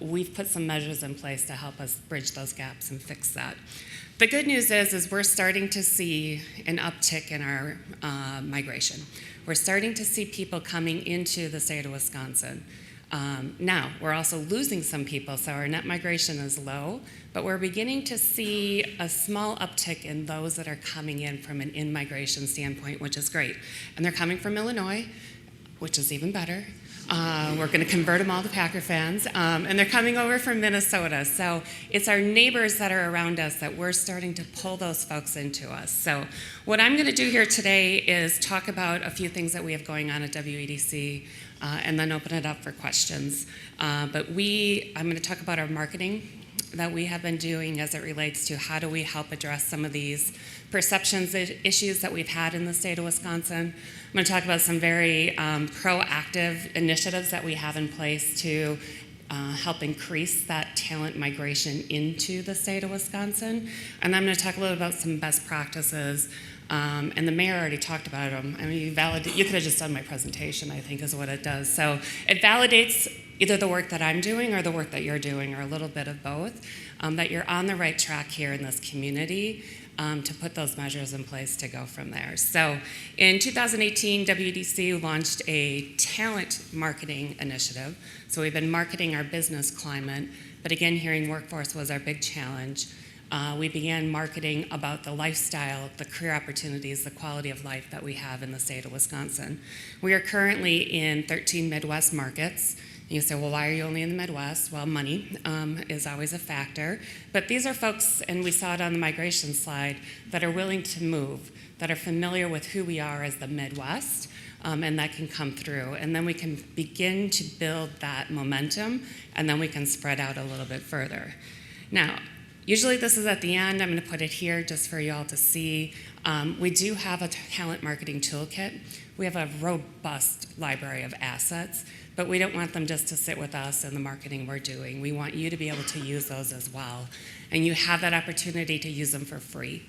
we've put some measures in place to help us bridge those gaps and fix that. The good news is we're starting to see an uptick in our migration. We're starting to see people coming into the state of Wisconsin. Now, we're also losing some people, so our net migration is low, but we're beginning to see a small uptick in those that are coming in from an in-migration standpoint, which is great. And they're coming from Illinois, which is even better. We're going to convert them all to Packer fans, and they're coming over from Minnesota. So it's our neighbors that are around us that we're starting to pull those folks into us. So what I'm going to do here today is talk about a few things that we have going on at WEDC, and then open it up for questions. But I'm going to talk about our marketing that we have been doing as it relates to how do we help address some of these perceptions issues that we've had in the state of Wisconsin. I'm going to talk about some very proactive initiatives that we have in place to help increase that talent migration into the state of Wisconsin. And I'm going to talk a little about some best practices. And the mayor already talked about them. I mean, you could have just done my presentation, I think, is what it does. So it validates either the work that I'm doing or the work that you're doing, or a little bit of both, that you're on the right track here in this community to put those measures in place to go from there. So in 2018, WEDC launched a talent marketing initiative. So we've been marketing our business climate, but again, hearing workforce was our big challenge. We began marketing about the lifestyle, the career opportunities, the quality of life that we have in the state of Wisconsin. We are currently in 13 Midwest markets. You say, well, why are you only in the Midwest? Well, money is always a factor. But these are folks, and we saw it on the migration slide, that are willing to move, that are familiar with who we are as the Midwest, and that can come through. And then we can begin to build that momentum, and then we can spread out a little bit further. Now, usually this is at the end. I'm going to put it here just for you all to see. We do have a talent marketing toolkit. We have a robust library of assets, but we don't want them just to sit with us in the marketing we're doing. We want you to be able to use those as well. And you have that opportunity to use them for free.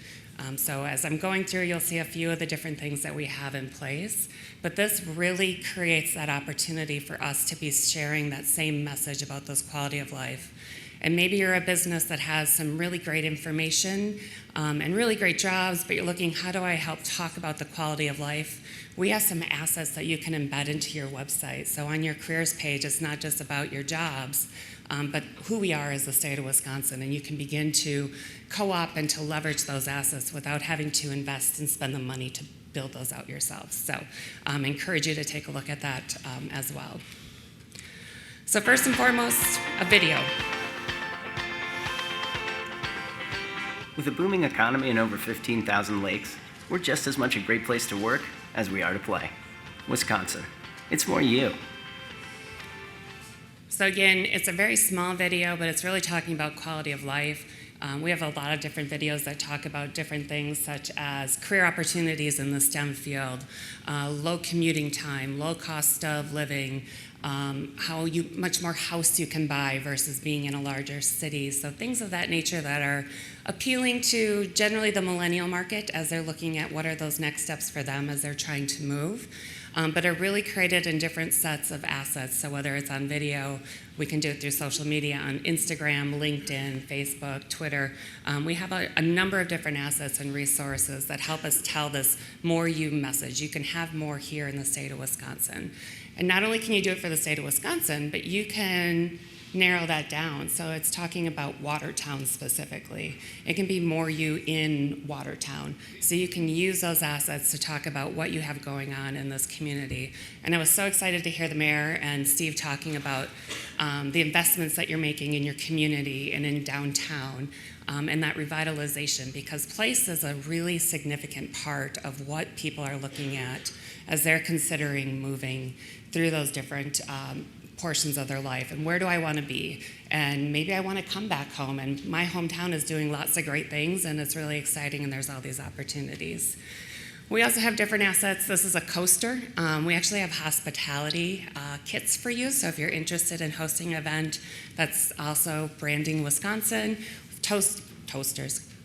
So as I'm going through, you'll see a few of the different things that we have in place. But this really creates that opportunity for us to be sharing that same message about this quality of life. And maybe you're a business that has some really great information and really great jobs, but you're looking, how do I help talk about the quality of life? We have some assets that you can embed into your website. So on your careers page, it's not just about your jobs, but who we are as the state of Wisconsin. And you can begin to co-op and to leverage those assets without having to invest and spend the money to build those out yourselves. So I encourage you to take a look at that as well. So first and foremost, a video.
With a booming economy and over 15,000 lakes, we're just as much a great place to work as we are to play. Wisconsin, it's more you.
So again, it's a very small video, but it's really talking about quality of life. We have a lot of different videos that talk about different things such as career opportunities in the STEM field, low commuting time, low cost of living, how much more house you can buy versus being in a larger city. So things of that nature that are appealing to generally the millennial market as they're looking at what are those next steps for them as they're trying to move. But are really created in different sets of assets. So whether it's on video, we can do it through social media on Instagram, LinkedIn, Facebook, Twitter. We have a number of different assets and resources that help us tell this more you message. You can have more here in the state of Wisconsin. And not only can you do it for the state of Wisconsin, but you can narrow that down. So it's talking about Watertown specifically. It can be more you in Watertown. So you can use those assets to talk about what you have going on in this community. And I was so excited to hear the mayor and Steve talking about the investments that you're making in your community and in downtown. And that revitalization, because place is a really significant part of what people are looking at as they're considering moving through those different portions of their life. And where do I want to be? And maybe I want to come back home. And my hometown is doing lots of great things, and it's really exciting, and there's all these opportunities. We also have different assets. This is a coaster. We actually have hospitality kits for you. So if you're interested in hosting an event that's also branding Wisconsin,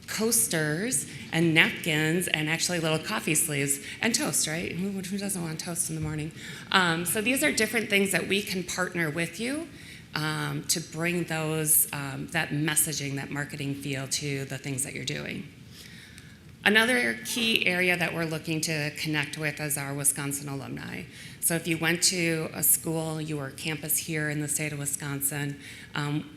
coasters and napkins and actually little coffee sleeves and toast, right? Who doesn't want toast in the morning? So these are different things that we can partner with you to bring those, that messaging, that marketing feel to the things that you're doing. Another key area that we're looking to connect with is our Wisconsin alumni. So if you went to a school, you were campus here in the state of Wisconsin,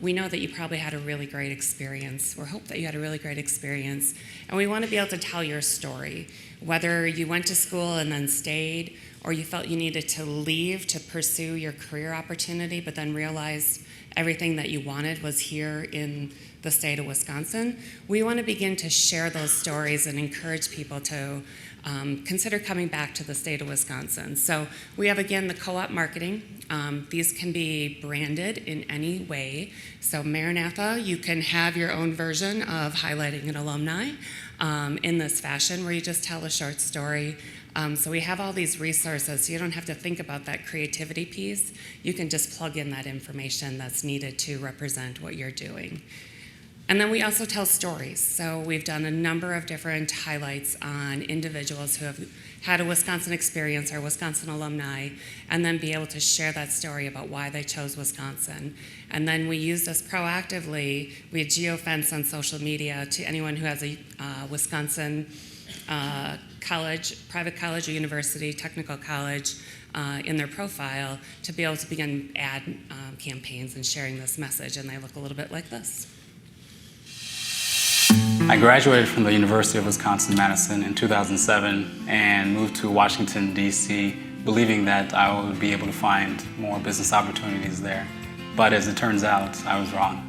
we know that you probably had a really great experience. We hope that you had a really great experience. And we want to be able to tell your story, whether you went to school and then stayed, or you felt you needed to leave to pursue your career opportunity, but then realized everything that you wanted was here in the state of Wisconsin. We want to begin to share those stories and encourage people to consider coming back to the state of Wisconsin. So we have, again, the co-op marketing. These can be branded in any way. So Maranatha, you can have your own version of highlighting an alumni in this fashion where you just tell a short story. So we have all these resources, so you don't have to think about that creativity piece. You can just plug in that information that's needed to represent what you're doing. And then we also tell stories. So we've done a number of different highlights on individuals who have had a Wisconsin experience or Wisconsin alumni, and then be able to share that story about why they chose Wisconsin. And then we use this proactively. We geofence on social media to anyone who has a Wisconsin college, private college or university, technical college in their profile to be able to begin ad campaigns and sharing this message. And they look a little bit like this.
I graduated from the University of Wisconsin-Madison in 2007 and moved to Washington, D.C., believing that I would be able to find more business opportunities there. But as it turns out, I was wrong.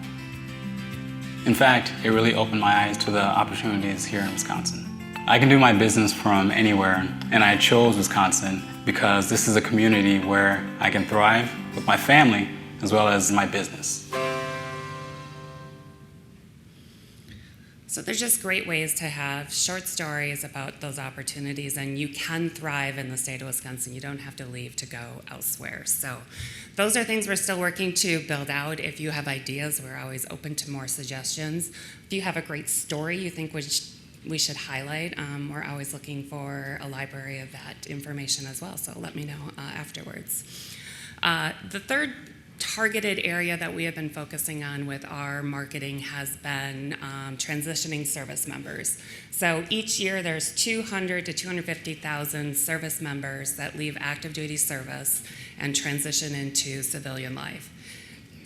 In fact, it really opened my eyes to the opportunities here in Wisconsin. I can do my business from anywhere, and I chose Wisconsin because this is a community where I can thrive with my family as well as my business.
So there's just great ways to have short stories about those opportunities, and you can thrive in the state of Wisconsin. You don't have to leave to go elsewhere. So those are things we're still working to build out. If you have ideas, we're always open to more suggestions. If you have a great story you think we should highlight, we're always looking for a library of that information as well, so let me know afterwards. The third targeted area that we have been focusing on with our marketing has been transitioning service members. So each year there's 200 to 250,000 service members that leave active duty service and transition into civilian life.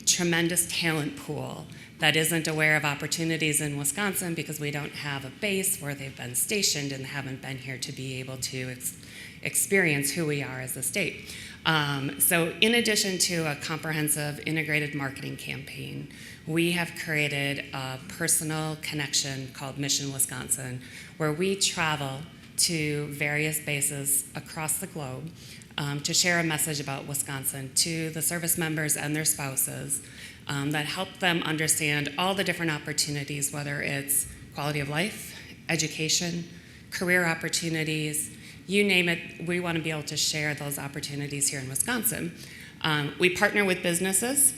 Tremendous talent pool that isn't aware of opportunities in Wisconsin because we don't have a base where they've been stationed and haven't been here to be able to experience who we are as a state. So in addition to a comprehensive integrated marketing campaign, we have created a personal connection called Mission Wisconsin, where we travel to various bases across the globe to share a message about Wisconsin to the service members and their spouses, that help them understand all the different opportunities, whether it's quality of life, education, career opportunities, you name it. We want to be able to share those opportunities here in Wisconsin. We partner with businesses,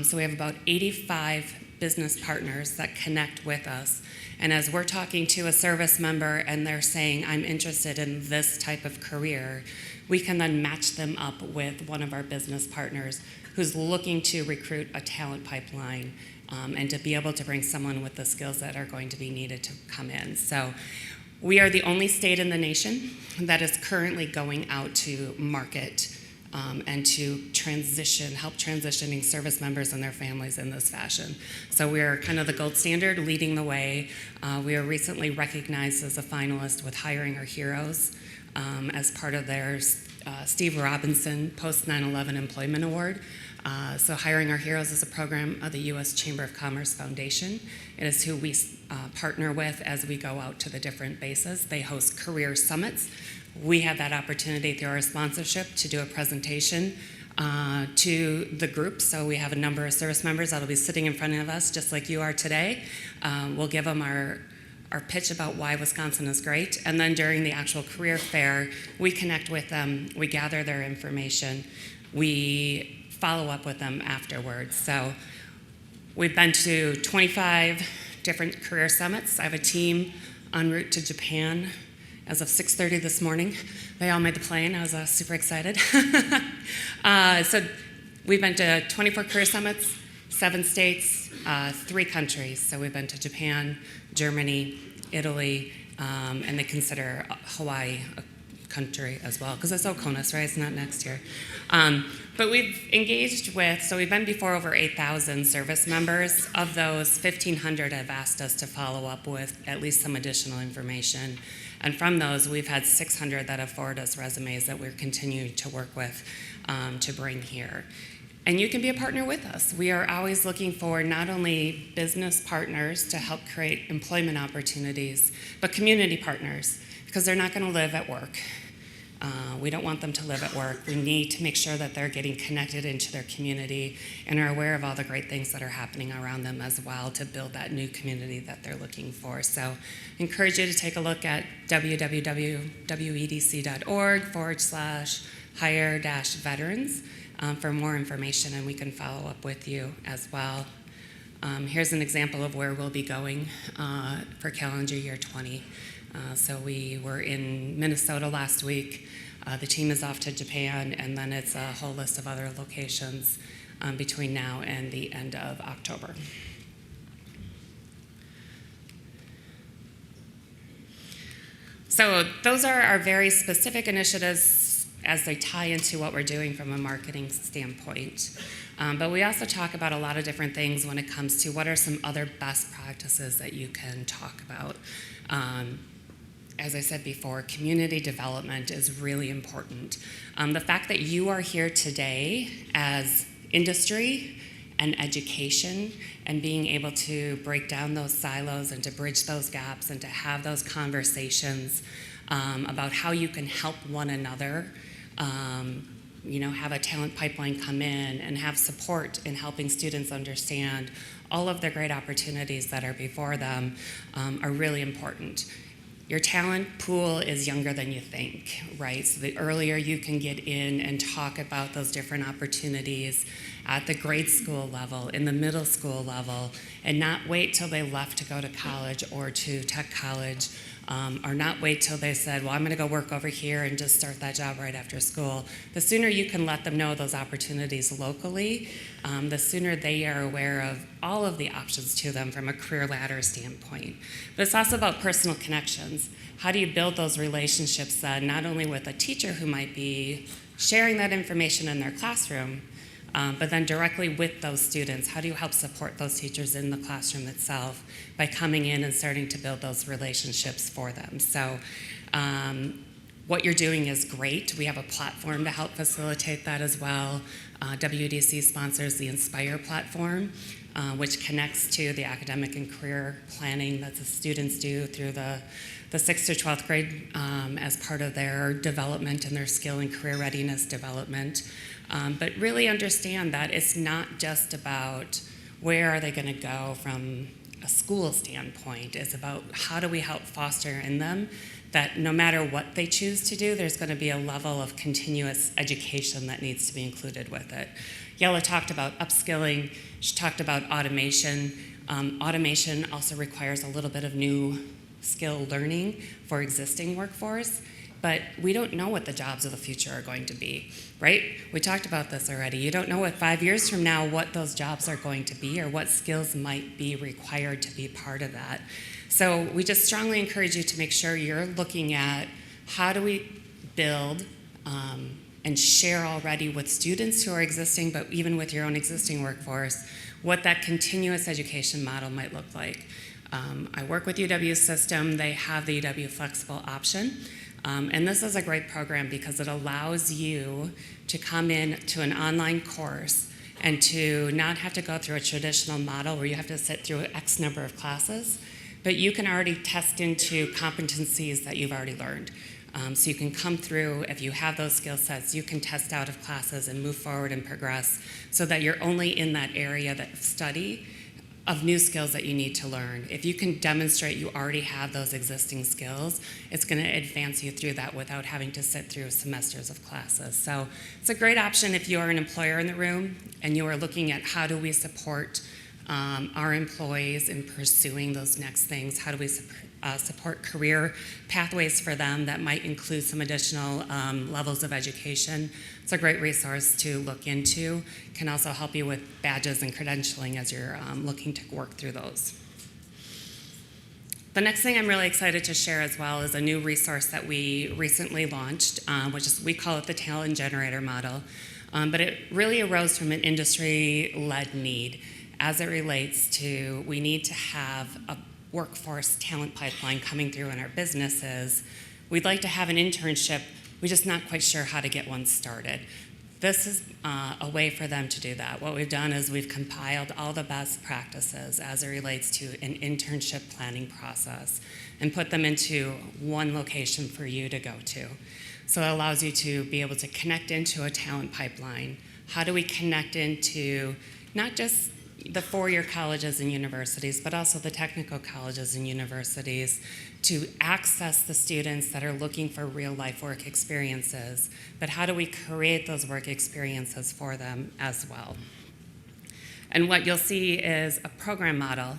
so we have about 85 business partners that connect with us. And as we're talking to a service member and they're saying, I'm interested in this type of career, we can then match them up with one of our business partners who's looking to recruit a talent pipeline and to be able to bring someone with the skills that are going to be needed to come in. So we are the only state in the nation that is currently going out to market and to help transitioning service members and their families in this fashion. So we are kind of the gold standard, leading the way. We are recently recognized as a finalist with Hiring Our Heroes as part of their Steve Robinson Post 9/11 Employment Award. So Hiring Our Heroes is a program of the U.S. Chamber of Commerce Foundation. It is who we partner with as we go out to the different bases. They host career summits. We have that opportunity through our sponsorship to do a presentation to the group. So we have a number of service members that will be sitting in front of us just like you are today. We'll give them our pitch about why Wisconsin is great. And then during the actual career fair, we connect with them, we gather their information, we follow up with them afterwards. So we've been to 25 different career summits. I have a team en route to Japan as of 6:30 this morning. They all made the plane. I was super excited. So we've been to 24 career summits, 7 states, 3 countries. So we've been to Japan, Germany, Italy, and they consider Hawaii a country as well, because it's Oconus, right? It's not next year. But we've engaged with, so we've been before over 8,000 service members. Of those, 1,500 have asked us to follow up with at least some additional information. And from those, we've had 600 that have forwarded us resumes that we're continuing to work with to bring here. And you can be a partner with us. We are always looking for not only business partners to help create employment opportunities, but community partners, because they're not going to live at work. We don't want them to live at work. We need to make sure that they're getting connected into their community and are aware of all the great things that are happening around them as well to build that new community that they're looking for. So I encourage you to take a look at www.wedc.org/hire-veterans for more information, and we can follow up with you as well. Here's an example of where we'll be going for calendar year 20. So we were in Minnesota last week. The team is off to Japan, and then it's a whole list of other locations between now and the end of October. So those are our very specific initiatives as they tie into what we're doing from a marketing standpoint. But we also talk about a lot of different things when it comes to what are some other best practices that you can talk about. As I said before, community development is really important. The fact that you are here today as industry and education and being able to break down those silos and to bridge those gaps and to have those conversations about how you can help one another, have a talent pipeline come in and have support in helping students understand all of the great opportunities that are before them are really important. Your talent pool is younger than you think, right? So the earlier you can get in and talk about those different opportunities at the grade school level, in the middle school level, and not wait till they left to go to college or to tech college, or not wait till they said, well, I'm gonna go work over here and just start that job right after school. The sooner you can let them know those opportunities locally, the sooner they are aware of all of the options to them from a career ladder standpoint. But it's also about personal connections. How do you build those relationships then, not only with a teacher who might be sharing that information in their classroom, but then directly with those students? How do you help support those teachers in the classroom itself by coming in and starting to build those relationships for them? So what you're doing is great. We have a platform to help facilitate that as well. WEDC sponsors the Inspire platform. which connects to the academic and career planning that the students do through the 6th to 12th grade as part of their development and their skill and career readiness development. But really understand that it's not just about where are they going to go from a school standpoint. It's about how do we help foster in them that no matter what they choose to do, there's going to be a level of continuous education that needs to be included with it. Yella talked about upskilling. She talked about automation. Automation also requires a little bit of new skill learning for existing workforce, but we don't know what the jobs of the future are going to be, right? We talked about this already. You don't know what 5 years from now what those jobs are going to be or what skills might be required to be part of that. So we just strongly encourage you to make sure you're looking at how do we build and share already with students who are existing, but even with your own existing workforce, what that continuous education model might look like. I work with UW System. They have the UW Flexible option. And this is a great program because it allows you to come in to an online course and to not have to go through a traditional model where you have to sit through X number of classes, but you can already test into competencies that you've already learned. So you can come through, if you have those skill sets, you can test out of classes and move forward and progress so that you're only in that area of study of new skills that you need to learn. If you can demonstrate you already have those existing skills, it's going to advance you through that without having to sit through semesters of classes. So it's a great option if you are an employer in the room and you are looking at how do we support our employees in pursuing those next things. How do we support career pathways for them that might include some additional levels of education? It's a great resource to look into. Can also help you with badges and credentialing as you're looking to work through those. The next thing I'm really excited to share as well is a new resource that we recently launched, which is, we call it the Talent Generator Model. But it really arose from an industry-led need as it relates to we need to have a workforce talent pipeline coming through in our businesses. We'd like to have an internship, we're just not quite sure how to get one started. This is a way for them to do that. What we've done is we've compiled all the best practices as it relates to an internship planning process and put them into one location for you to go to. So it allows you to be able to connect into a talent pipeline. How do we connect into not just the four-year colleges and universities, but also the technical colleges and universities to access the students that are looking for real-life work experiences, but how do we create those work experiences for them as well? And what you'll see is a program model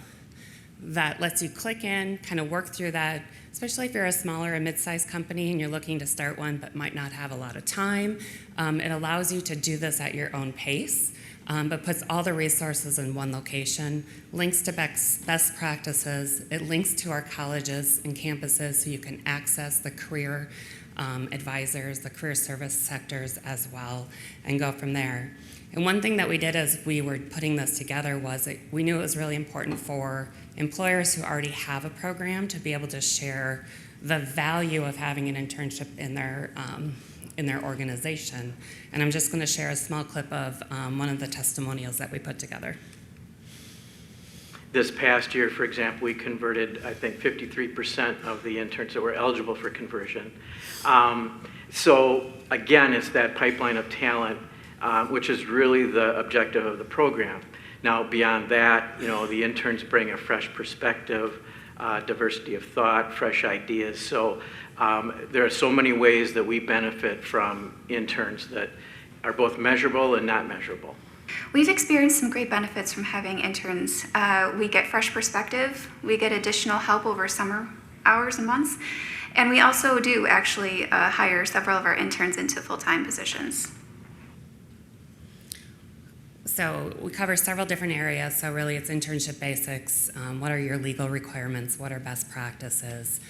that lets you click in, kind of work through that, especially if you're a smaller or mid-sized company and you're looking to start one but might not have a lot of time. It allows you to do this at your own pace. But puts all the resources in one location, links to best practices, it links to our colleges and campuses so you can access the career advisors, the career service sectors as well, and go from there. And one thing that we did as we were putting this together was that we knew it was really important for employers who already have a program to be able to share the value of having an internship in their organization. And I'm just going to share a small clip of one of the testimonials that we put together.
This past year, for example, we converted, I think, 53% of the interns that were eligible for conversion. So again, it's that pipeline of talent, which is really the objective of the program. Now, beyond that, the interns bring a fresh perspective, diversity of thought, fresh ideas. So there are so many ways that we benefit from interns that are both measurable and not measurable.
We've experienced some great benefits from having interns. We get fresh perspective, we get additional help over summer hours and months, and we also do actually hire several of our interns into full-time positions.
So we cover several different areas. So really it's internship basics. What are your legal requirements? What are best practices?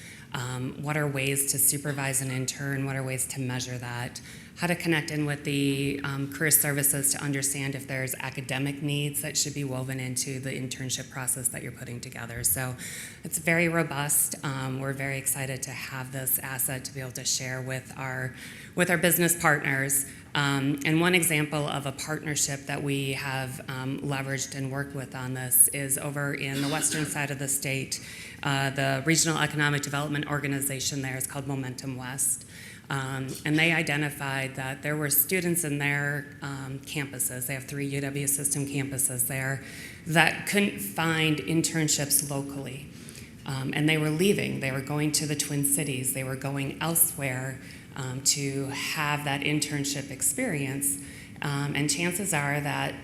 What are ways to supervise an intern? What are ways to measure that? How to connect in with the career services to understand if there's academic needs that should be woven into the internship process that you're putting together. So it's very robust. We're very excited to have this asset to be able to share with our business partners. And one example of a partnership that we have leveraged and worked with on this is over in the western side of the state. The Regional Economic Development Organization there is called Momentum West. And they identified that there were students in their campuses, they have 3 UW system campuses there, that couldn't find internships locally. And they were leaving, they were going to the Twin Cities, they were going elsewhere to have that internship experience. And chances are that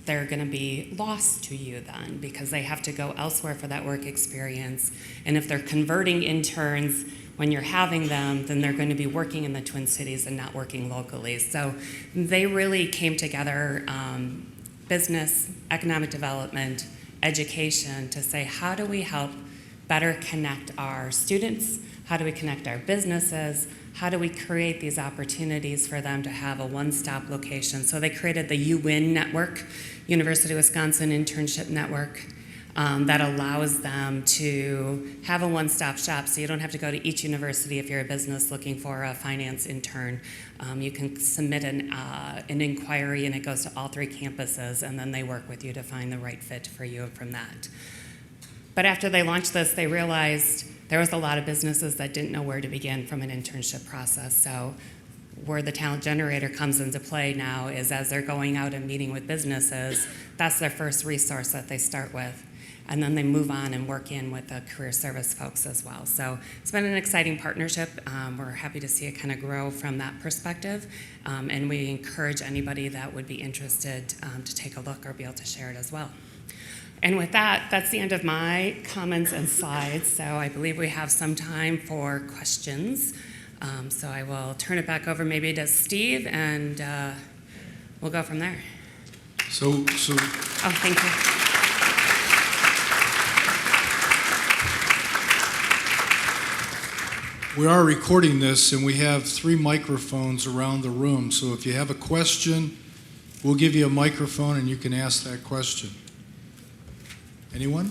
they're going to be lost to you then because they have to go elsewhere for that work experience. And if they're converting interns when you're having them, then they're going to be working in the Twin Cities and not working locally. So they really came together, business, economic development, education, to say, how do we help better connect our students? How do we connect our businesses? How do we create these opportunities for them to have a one-stop location? So they created the UWIN network, University of Wisconsin Internship Network, that allows them to have a one-stop shop. So you don't have to go to each university if you're a business looking for a finance intern. You can submit an inquiry and it goes to all 3 campuses, and then they work with you to find the right fit for you from that. But after they launched this, they realized there was a lot of businesses that didn't know where to begin from an internship process. So where the talent generator comes into play now is as they're going out and meeting with businesses, that's their first resource that they start with. And then they move on and work in with the career service folks as well. So it's been an exciting partnership. We're happy to see it kind of grow from that perspective. And we encourage anybody that would be interested to take a look or be able to share it as well. And with that, that's the end of my comments and slides. So I believe we have some time for questions. So I will turn it back over maybe to Steve, and we'll go from there.
So.
Oh, thank you.
We are recording this, and we have 3 microphones around the room. So if you have a question, we'll give you a microphone, and you can ask that question. Anyone?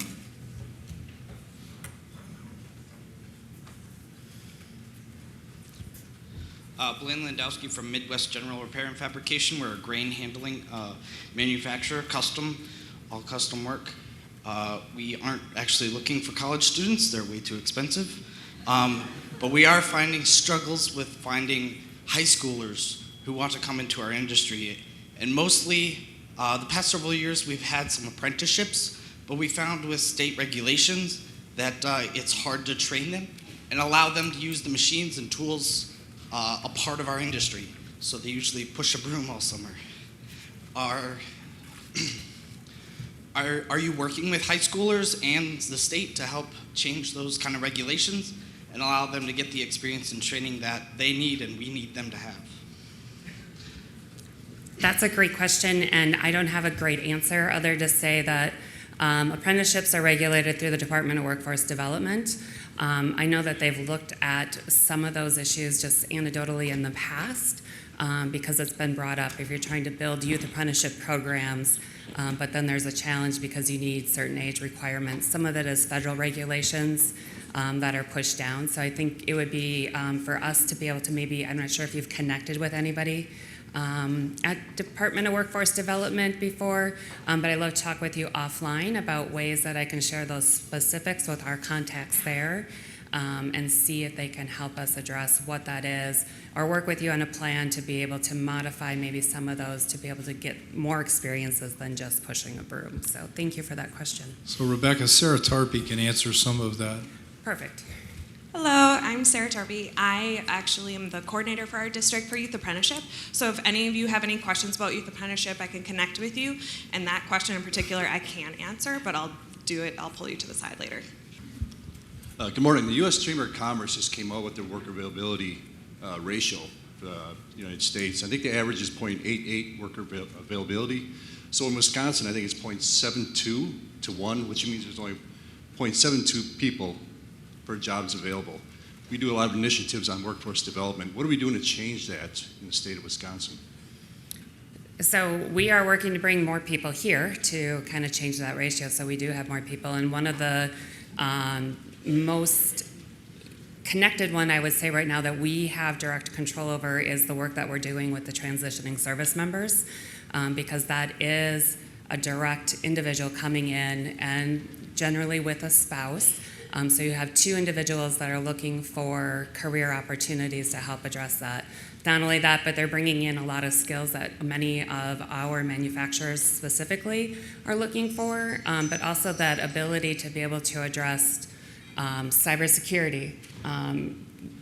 Blaine Landowski from Midwest General Repair and Fabrication. We're a grain handling manufacturer, all custom work. We aren't actually looking for college students. They're way too expensive. But we are finding struggles with finding high schoolers who want to come into our industry. And mostly, the past several years, we've had some apprenticeships, but we found with state regulations that it's hard to train them and allow them to use the machines and tools a part of our industry. So they usually push a broom all summer. Are you working with high schoolers and the state to help change those kind of regulations and allow them to get the experience and training that they need and we need them to have?
That's a great question, and I don't have a great answer other to say that apprenticeships are regulated through the Department of Workforce Development. I know that they've looked at some of those issues just anecdotally in the past because it's been brought up. If you're trying to build youth apprenticeship programs, but then there's a challenge because you need certain age requirements. Some of it is federal regulations that are pushed down. So I think it would be for us to be able to maybe, I'm not sure if you've connected with anybody at Department of Workforce Development before, but I'd love to talk with you offline about ways that I can share those specifics with our contacts there and see if they can help us address what that is, or work with you on a plan to be able to modify maybe some of those to be able to get more experiences than just pushing a broom. So thank you for that question.
So Rebecca, Sarah Tarpey can answer some of that.
Perfect.
Hello, I'm Sarah Tarby. I actually am the coordinator for our district for Youth Apprenticeship. So if any of you have any questions about Youth Apprenticeship, I can connect with you. And that question in particular, I can't answer, but I'll pull you to the side later.
Good morning. The U.S. Chamber of Commerce just came out with their worker availability ratio for the United States. I think the average is 0.88 worker availability. So in Wisconsin, I think it's 0.72 to 1, which means there's only 0.72 people per jobs available. We do a lot of initiatives on workforce development. What are we doing to change that in the state of Wisconsin?
So we are working to bring more people here to kind of change that ratio so we do have more people. And one of the most connected one I would say right now that we have direct control over is the work that we're doing with the transitioning service members, because that is a direct individual coming in and generally with a spouse. So you have two individuals that are looking for career opportunities to help address that. Not only that, but they're bringing in a lot of skills that many of our manufacturers specifically are looking for, but also that ability to be able to address cybersecurity.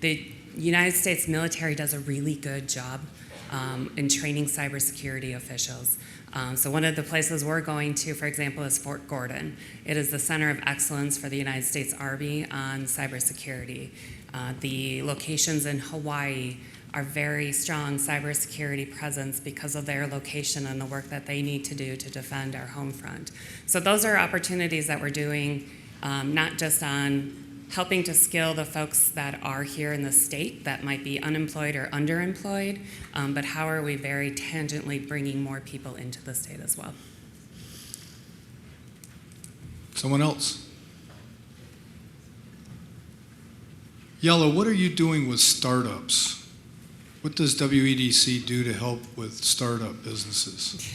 The United States military does a really good job in training cybersecurity officials. So one of the places we're going to, for example, is Fort Gordon. It is the center of excellence for the United States Army on cybersecurity. The locations in Hawaii are very strong cybersecurity presence because of their location and the work that they need to do to defend our home front. So those are opportunities that we're doing, not just on helping to skill the folks that are here in the state that might be unemployed or underemployed, but how are we very tangentially bringing more people into the state as well?
Someone else? Yellow, what are you doing with startups? What does WEDC do to help with startup businesses?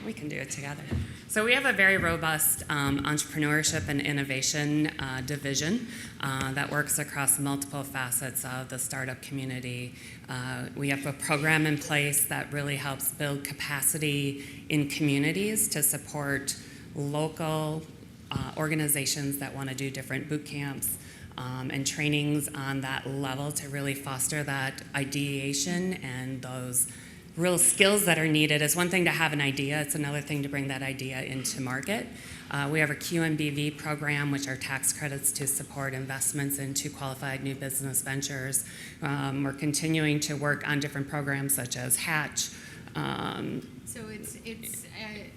We can do it together. So we have a very robust entrepreneurship and innovation division that works across multiple facets of the startup community. We have a program in place that really helps build capacity in communities to support local organizations that want to do different boot camps and trainings on that level to really foster that ideation and those real skills that are needed. It's one thing to have an idea, it's another thing to bring that idea into market. We have a QMBV program, which are tax credits to support investments into qualified new business ventures. We're continuing to work on different programs such as Hatch.
So it's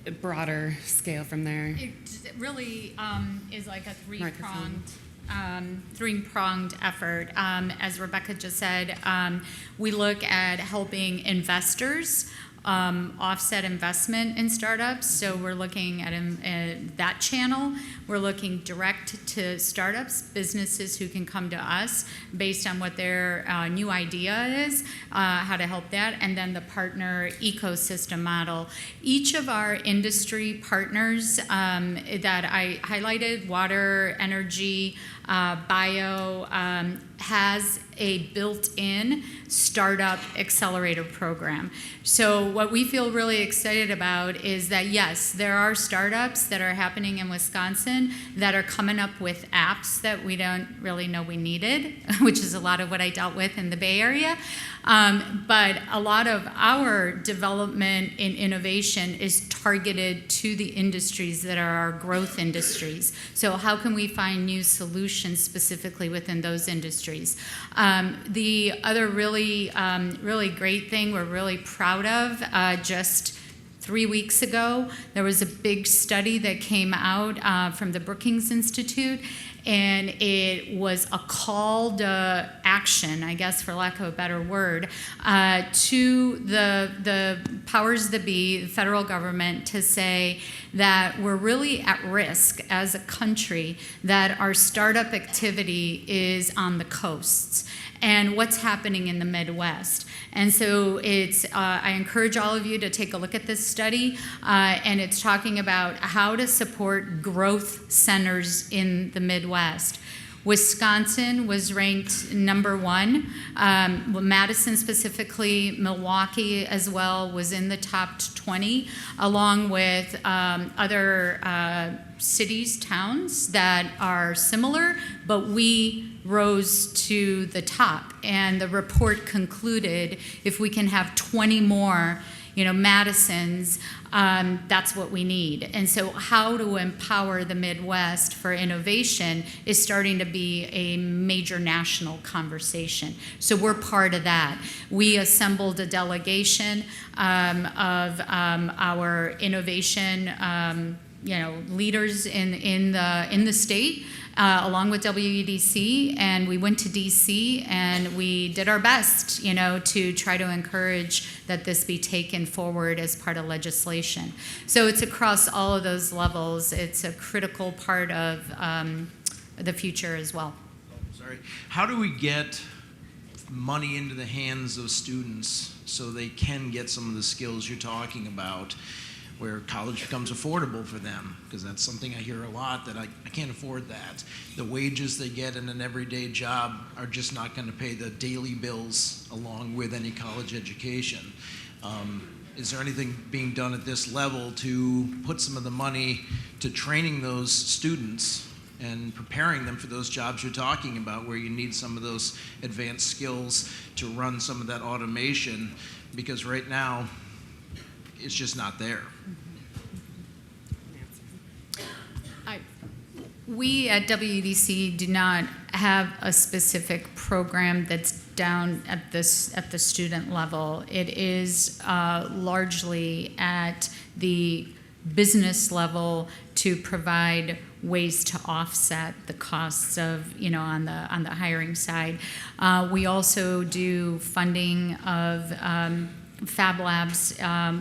a broader scale from there.
It really is like a three-pronged effort. As Rebecca just said, we look at helping investors offset investment in startups. So we're looking at that channel. We're looking direct to startups, businesses who can come to us based on what their new idea is, how to help that, and then the partner ecosystem model. Each of our industry partners that I highlighted, water, energy, bio, has a built-in startup accelerator program. So what we feel really excited about is that, yes, there are startups that are happening in Wisconsin that are coming up with apps that we don't really know we needed, which is a lot of what I dealt with in the Bay Area. But a lot of our development in innovation is targeted to the industries that are our growth industries. So how can we find new solutions specifically within those industries? The other really great thing we're really proud of, just 3 weeks ago, there was a big study that came out from the Brookings Institute, and it was a call to action, I guess for lack of a better word, to the powers that be, the federal government, to say that we're really at risk as a country that our startup activity is on the coasts and what's happening in the Midwest. And so I encourage all of you to take a look at this study, and it's talking about how to support growth centers in the Midwest. Wisconsin was ranked number 1. Madison specifically, Milwaukee as well was in the top 20, along with other cities, towns that are similar, but we rose to the top. And the report concluded if we can have 20 more Madisons, that's what we need. And so how to empower the Midwest for innovation is starting to be a major national conversation. So we're part of that. We assembled a delegation of our innovation leaders in the state, along with WEDC, and we went to DC and we did our best, to try to encourage that this be taken forward as part of legislation. So it's across all of those levels. It's a critical part of the future as well.
Sorry.
All right. How do we get money into the hands of students so they can get some of the skills you're talking about, where college becomes affordable for them? Because that's something I hear a lot, that I can't afford that. The wages they get in an everyday job are just not going to pay the daily bills along with any college education. Is there anything being done at this level to put some of the money to training those students and preparing them for those jobs you're talking about, where you need some of those advanced skills to run some of that automation? Because right now, it's just not there.
We at WEDC do not have a specific program that's down at the student level. It is largely at the business level to provide ways to offset the costs of, on the hiring side. We also do funding of Fab Labs,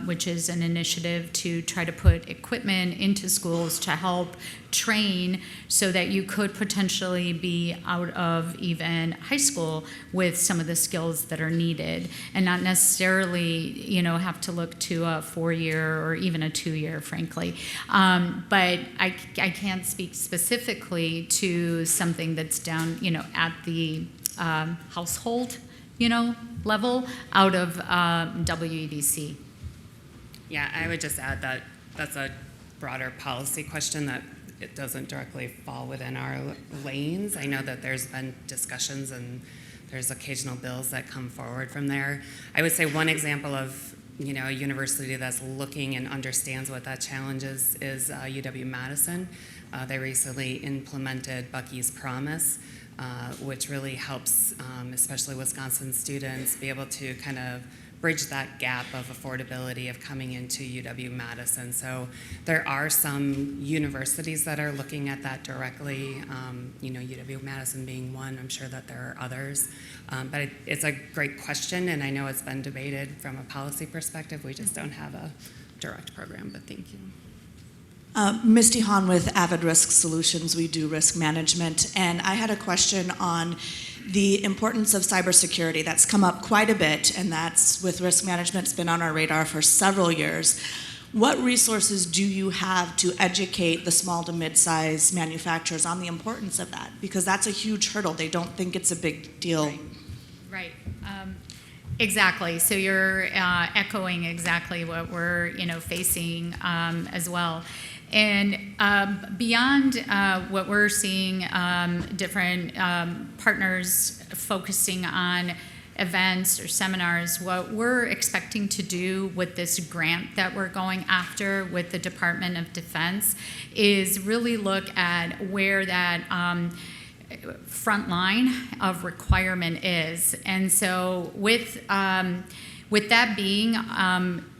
which is an initiative to try to put equipment into schools to help train so that you could potentially be out of even high school with some of the skills that are needed, and not necessarily, have to look to a 4-year or even a 2-year, frankly. But I can't speak specifically to something that's down, at the household level out of WEDC.
Yeah, I would just add that that's a broader policy question that it doesn't directly fall within our lanes. I know that there's been discussions and there's occasional bills that come forward from there. I would say one example of a university that's looking and understands what that challenge is UW-Madison. They recently implemented Bucky's Promise, which really helps, especially Wisconsin students, be able to kind of bridge that gap of affordability of coming into UW-Madison. So there are some universities that are looking at that directly, UW-Madison being one. I'm sure that there are others. But it's a great question, and I know it's been debated from a policy perspective. We just don't have a direct program, but thank you.
Misty Hahn with Avid Risk Solutions. We do risk management, and I had a question on the importance of cybersecurity. That's come up quite a bit, and that's with risk management. It's been on our radar for several years. What resources do you have to educate the small to mid-size manufacturers on the importance of that? Because that's a huge hurdle. They don't think it's a big deal.
Right. Exactly. So you're echoing exactly what we're facing as well. And beyond what we're seeing, different partners focusing on events or seminars, what we're expecting to do with this grant that we're going after with the Department of Defense is really look at where that front line of requirement is. And so with that being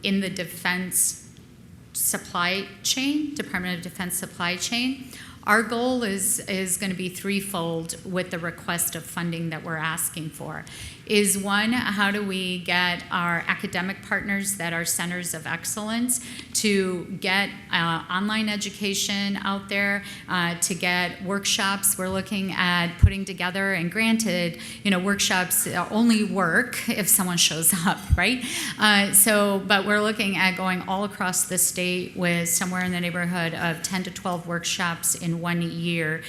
in the defense supply chain, Department of Defense supply chain, our goal is going to be threefold with the request of funding that we're asking for. Is one, how do we get our academic partners that are centers of excellence to get online education out there, to get workshops. We're looking at putting together, and granted, workshops only work if someone shows up, right? But we're looking at going all across the state with somewhere in the neighborhood of 10 to 12 workshops in 1 year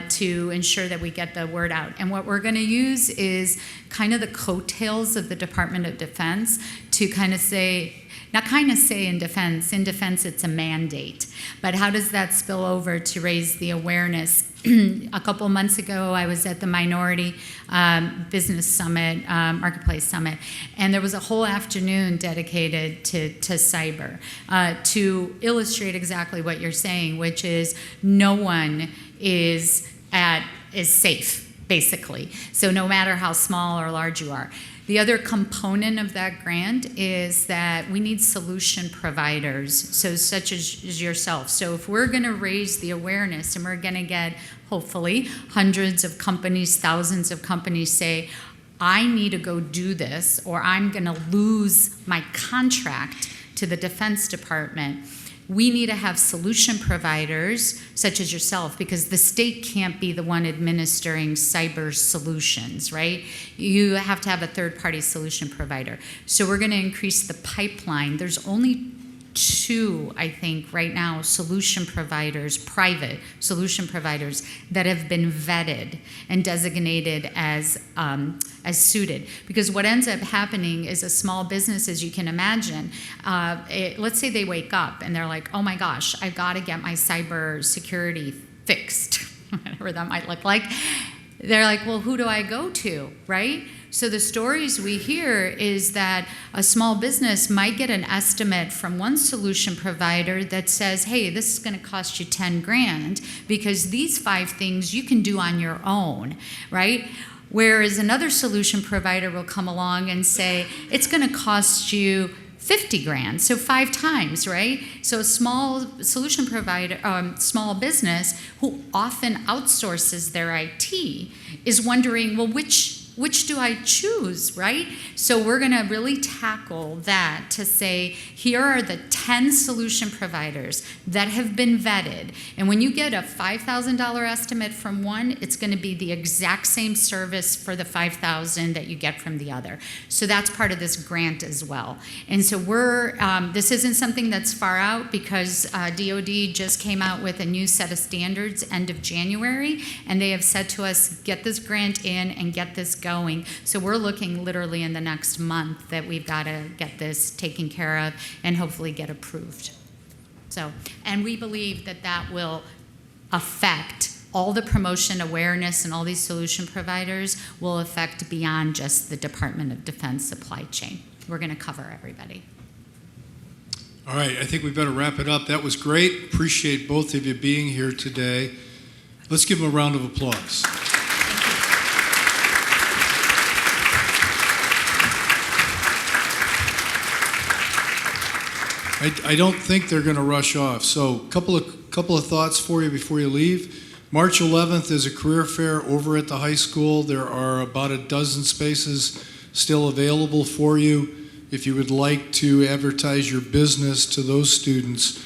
to ensure that we get the word out. And what we're going to use is kind of the coattails of the Department of Defense to kind of say, in defense it's a mandate, but how does that spill over to raise the awareness? A couple months ago, I was at the Minority Business Summit, Marketplace Summit, and there was a whole afternoon dedicated to cyber, to illustrate exactly what you're saying, which is no one is safe, basically. So no matter how small or large you are. The other component of that grant is that we need solution providers, so such as yourself. So if we're going to raise the awareness and we're going to get, hopefully, hundreds of companies, thousands of companies say, I need to go do this, or I'm going to lose my contract to the Defense Department, we need to have solution providers such as yourself, because the state can't be the one administering cyber solutions, right? You have to have a third-party solution provider. So we're going to increase the pipeline. There's only 2, I think, right now, solution providers, private solution providers that have been vetted and designated as suited. Because what ends up happening is a small business, as you can imagine, let's say they wake up and they're like, oh my gosh, I've got to get my cybersecurity fixed, whatever that might look like. They're like, well, who do I go to, right? So the stories we hear is that a small business might get an estimate from one solution provider that says, hey, this is going to cost you 10 grand because these 5 things you can do on your own, right? Whereas another solution provider will come along and say, it's going to cost you 50 grand, so 5 times, right? So a small solution provider, small business who often outsources their IT is wondering, well, which do I choose, right? So we're going to really tackle that to say, here are the 10 solution providers that have been vetted. And when you get a $5,000 estimate from one, it's going to be the exact same service for the $5,000 that you get from the other. So that's part of this grant as well. And so this isn't something that's far out, because DOD just came out with a new set of standards end of January, and they have said to us, get this grant in and get this going. So we're looking literally in the next month that we've got to get this taken care of and hopefully get approved. So, and we believe that that will affect all the promotion awareness, and all these solution providers will affect beyond just the Department of Defense supply chain. We're going to cover everybody.
All right, I think we better wrap it up. That was great. Appreciate both of you being here today. Let's give them a round of applause. I don't think they're going to rush off. So couple of thoughts for you before you leave. March 11th is a career fair over at the high school. There are about a dozen spaces still available for you if you would like to advertise your business to those students.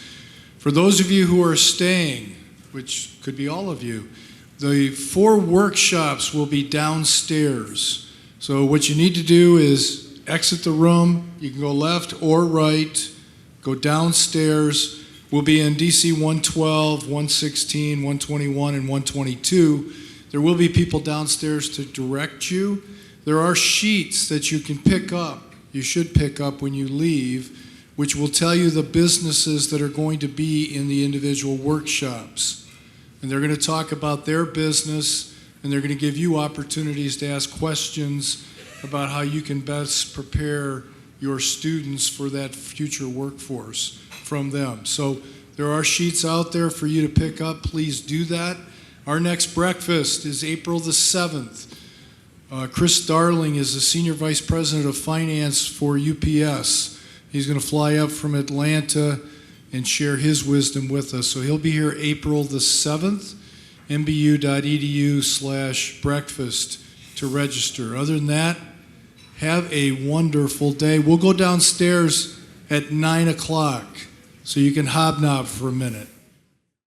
For those of you who are staying, which could be all of you, the 4 workshops will be downstairs. So what you need to do is exit the room. You can go left or right. Go downstairs. We'll be in DC 112, 116, 121, and 122. There will be people downstairs to direct you. There are sheets that you can pick up, you should pick up when you leave, which will tell you the businesses that are going to be in the individual workshops. And they're going to talk about their business, and they're going to give you opportunities to ask questions about how you can best prepare your students for that future workforce from them. So there are sheets out there for you to pick up. Please do that. Our next breakfast is April the 7th. Chris Darling is the Senior Vice President of Finance for UPS. He's going to fly up from Atlanta and share his wisdom with us. So he'll be here April the 7th, mbu.edu/breakfast to register. Other than that, have a wonderful day. We'll go downstairs at 9 o'clock so you can hobnob for a minute.